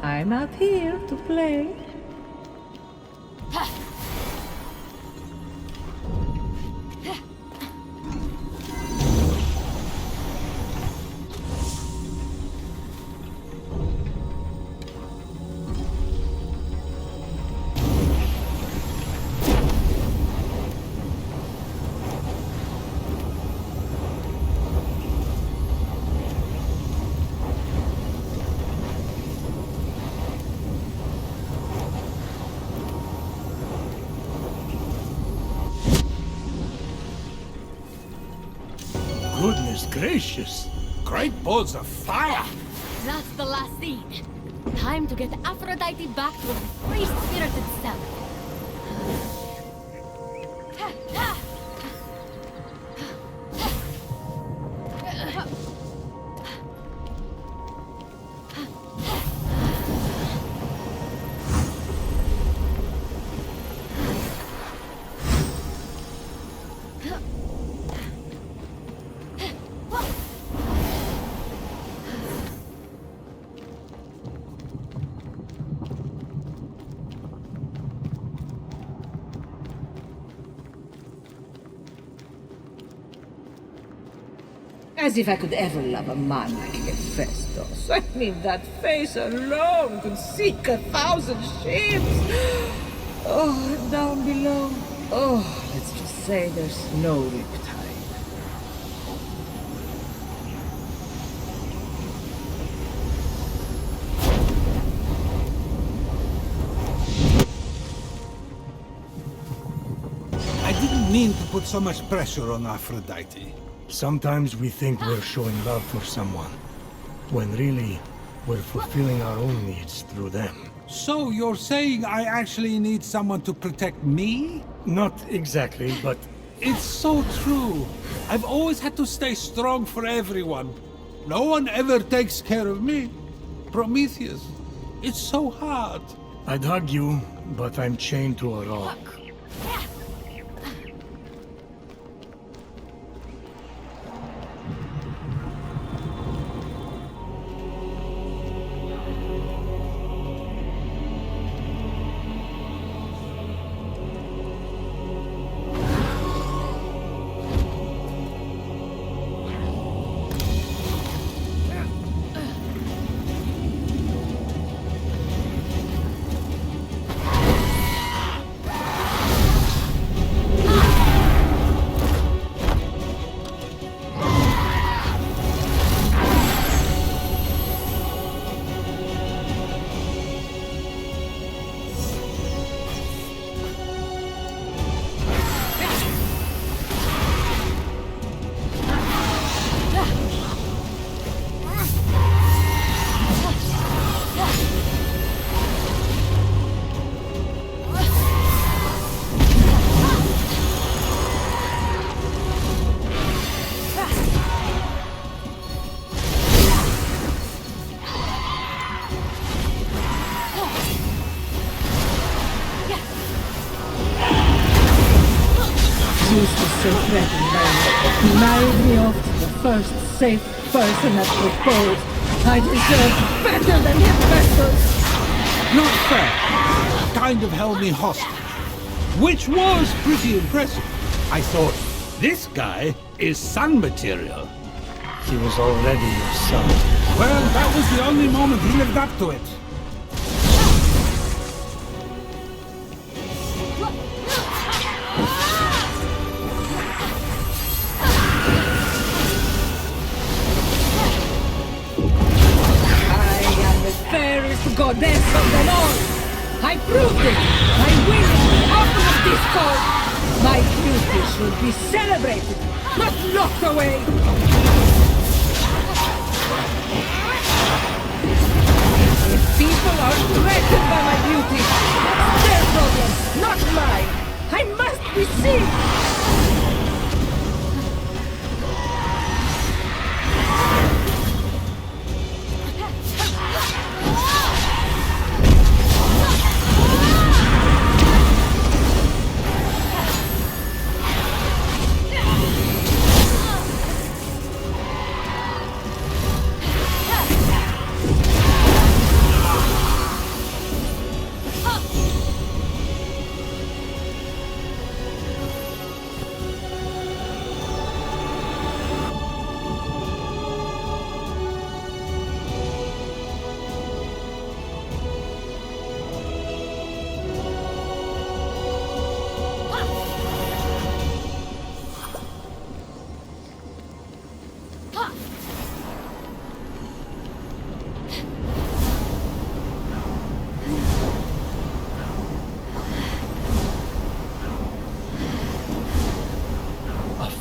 I'm out here to play. Goodness gracious. Great balls of fire! That's the last scene. Time to get Aphrodite back to her free-spirited self. As if I could ever love a man like Hephaestus. I mean, that face alone could sink 1,000 ships. Oh, and down below. Oh, let's just say there's no riptide. I didn't mean to put so much pressure on Aphrodite. Sometimes we think we're showing love for someone, when really, we're fulfilling our own needs through them. So you're saying I actually need someone to protect me? Not exactly, but It's so true. I've always had to stay strong for everyone. No one ever takes care of me. Prometheus, it's so hard. I'd hug you, but I'm chained to a rock. Used to so threatened by me. He married me off to the first safe person that proposed. I deserve better than Hephaestus. Not fair. Kind of held me hostage. Which was pretty impressive. I thought, this guy is sun material. He was already your son. Well, that was the only moment he lived up to it. I am the fairest goddess of them all. I proved it by winning the ultimate discord. My beauty should be celebrated, not locked away. If people are threatened by my beauty, that's their problem, not mine. I must be seen.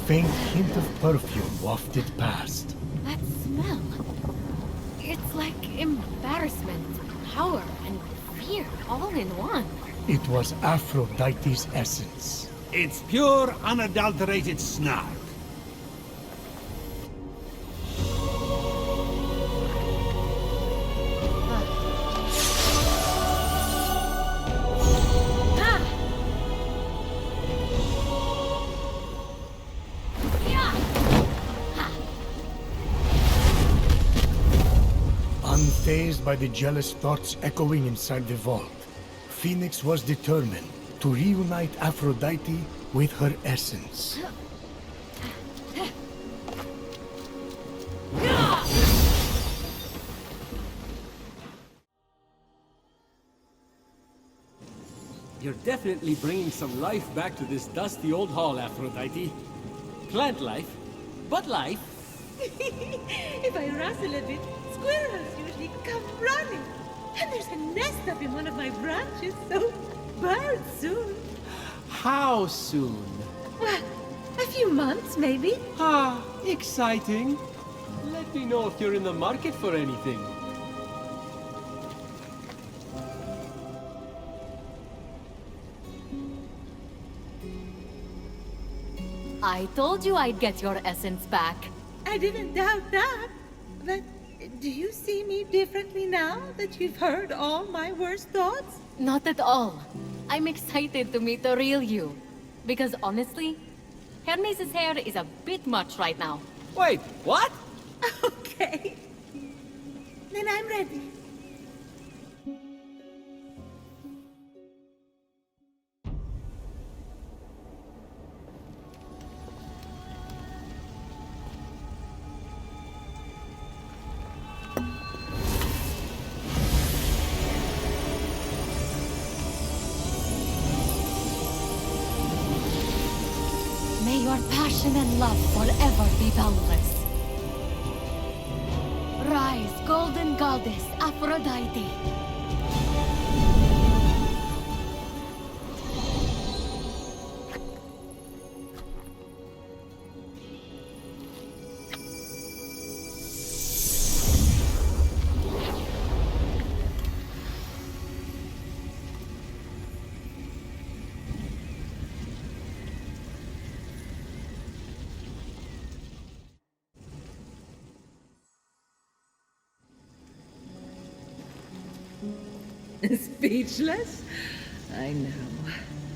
faint hint of perfume wafted past. That smell. It's like embarrassment, power, and fear all in one. It was Aphrodite's essence. It's pure, unadulterated snark. Unfazed by the jealous thoughts echoing inside the vault, Phoenix was determined to reunite Aphrodite with her essence. You're definitely bringing some life back to this dusty old hall, Aphrodite. Plant life, but life. If I rustle a bit, squirrels usually come running. And there's a nest up in one of my branches, so birds soon. How soon? Well, a few months, maybe. Ah, exciting. Let me know if you're in the market for anything. I told you I'd get your essence back. I didn't doubt that. But do you see me differently now that you've heard all my worst thoughts? Not at all. I'm excited to meet the real you. Because honestly, Hermes' hair is a bit much right now. Wait, what? Okay. Then I'm ready. May your passion and love forever be boundless. Rise, golden goddess Aphrodite. Speechless? I know.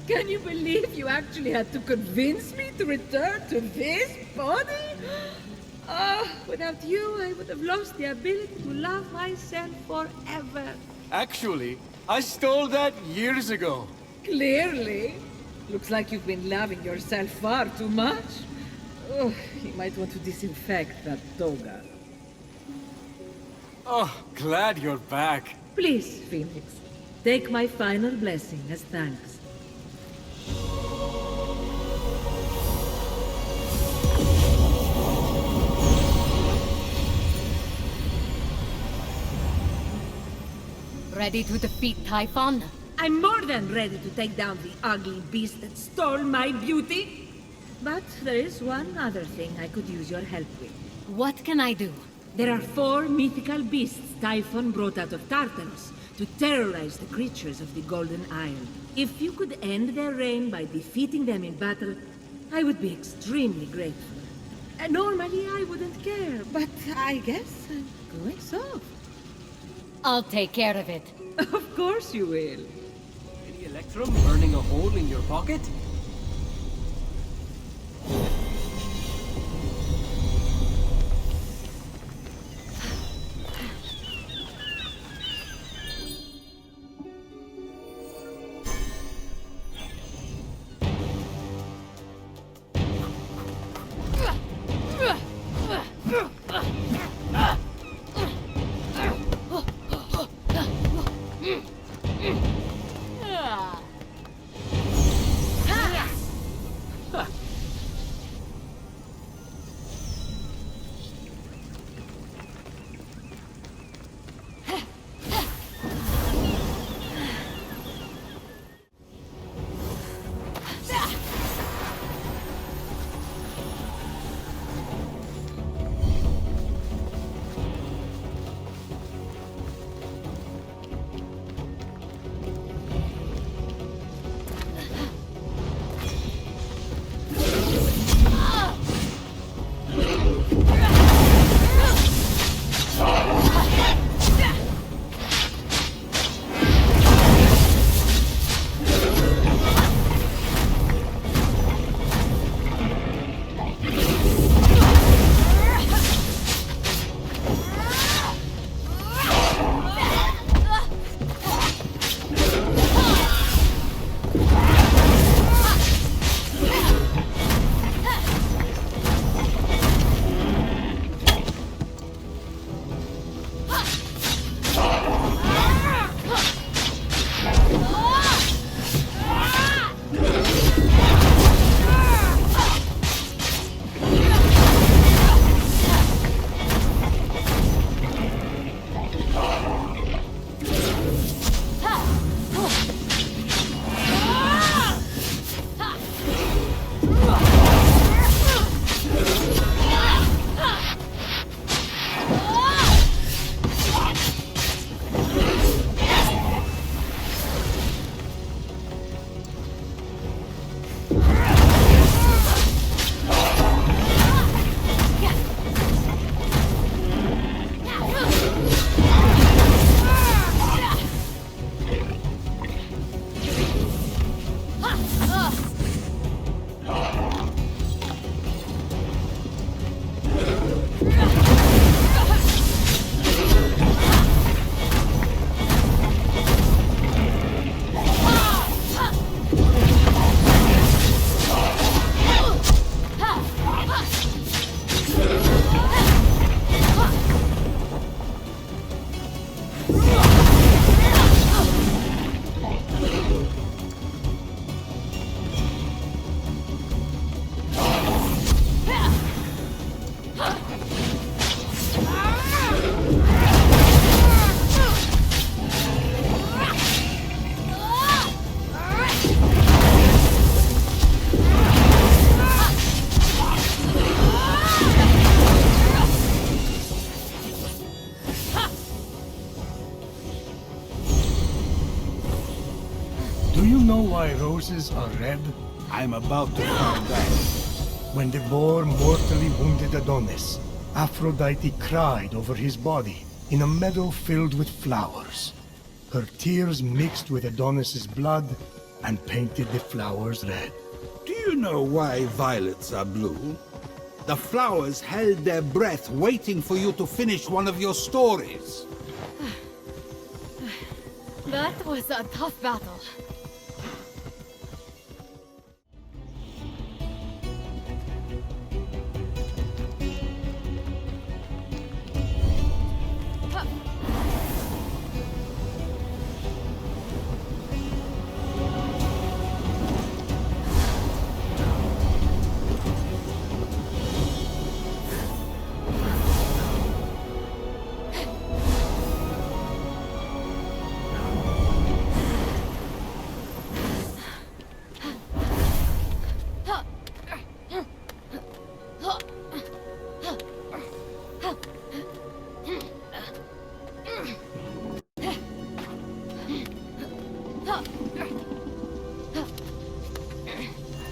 Can you believe you actually had to convince me to return to this body? Oh, without you, I would have lost the ability to love myself forever. Actually, I stole that years ago. Clearly. Looks like you've been loving yourself far too much. Oh, you might want to disinfect that toga. Oh, glad you're back. Please, Phoenix, take my final blessing as thanks. Ready to defeat Typhon? I'm more than ready to take down the ugly beast that stole my beauty. But there is one other thing I could use your help with. What can I do? There are 4 mythical beasts Typhon brought out of Tartarus to terrorize the creatures of the Golden Isle. If you could end their reign by defeating them in battle, I would be extremely grateful. Normally I wouldn't care, but I guess I'm going soft. I'll take care of it. Of course you will. Any electrum burning a hole in your pocket? Do you know why roses are red? I'm about to find out. When the boar mortally wounded Adonis, Aphrodite cried over his body in a meadow filled with flowers. Her tears mixed with Adonis's blood and painted the flowers red. Do you know why violets are blue? The flowers held their breath waiting for you to finish one of your stories. That was a tough battle.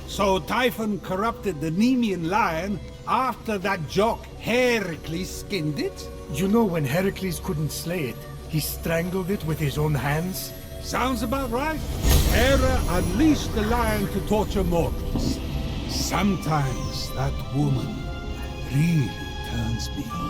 So Typhon corrupted the Nemean lion after that jock Heracles skinned it? You know when Heracles couldn't slay it, he strangled it with his own hands? Sounds about right. Hera unleashed the lion to torture mortals. Sometimes that woman really turns me on.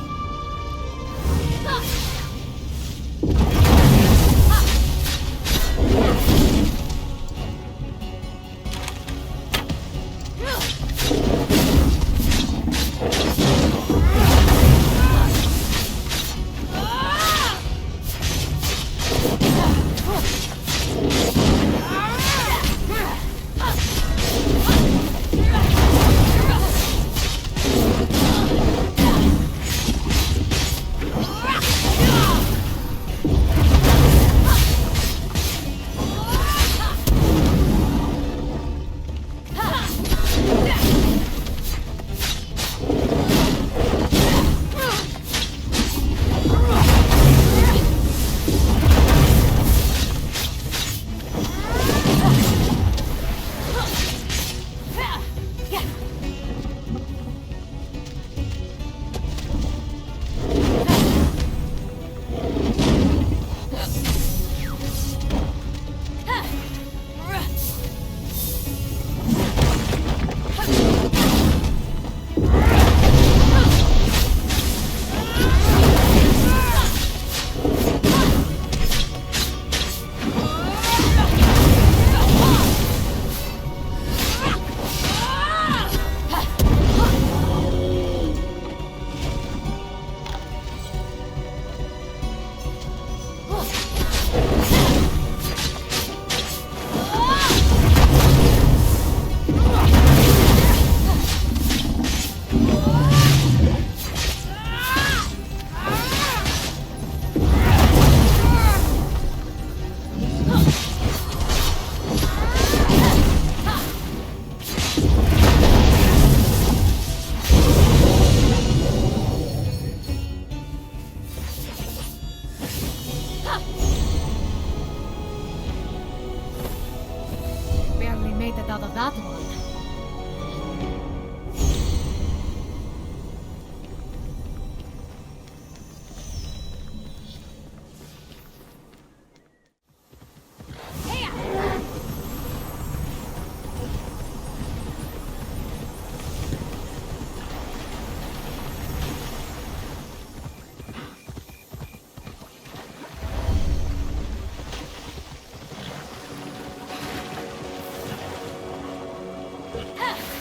Barely made it out of that one.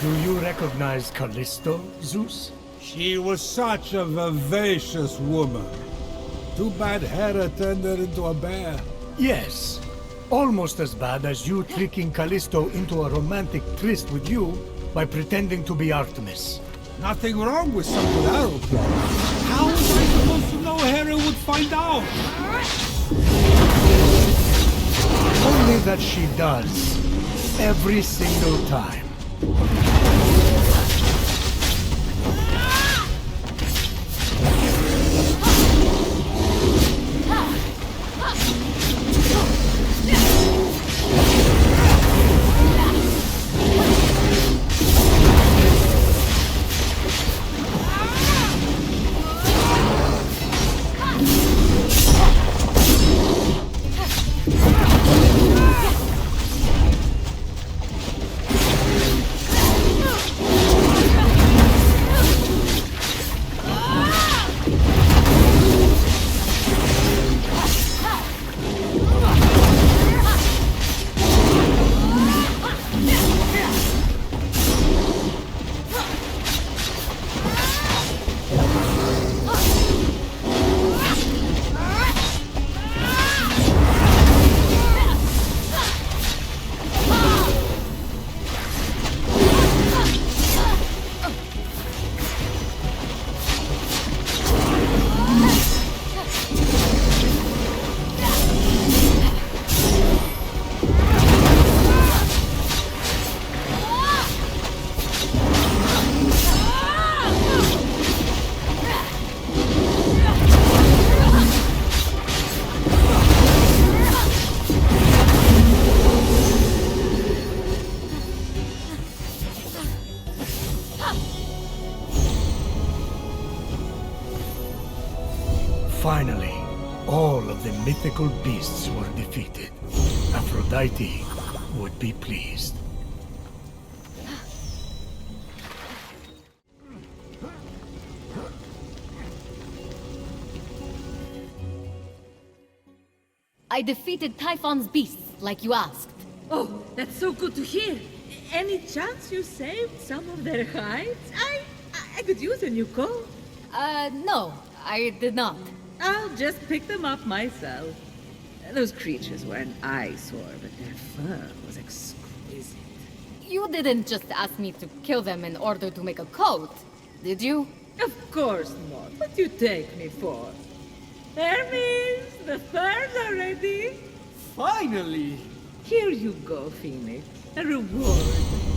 Do you recognize Callisto, Zeus? She was such a vivacious woman. Too bad Hera turned her into a bear. Yes. Almost as bad as you tricking Callisto into a romantic tryst with you by pretending to be Artemis. Nothing wrong with something AaronPlay. How was I supposed to know Hera would find out? Only that she does. Every single time. mythical beasts were defeated, Aphrodite would be pleased. I defeated Typhon's beasts, like you asked. Oh, that's so good to hear. Any chance you saved some of their hides? I could use a new coat. No, I did not. I'll just pick them up myself. Those creatures were an eyesore, but their fur was exquisite. You didn't just ask me to kill them in order to make a coat, did you? Of course not. What do you take me for? Hermes, the furs are ready. Finally! Here you go, Phoenix. A reward.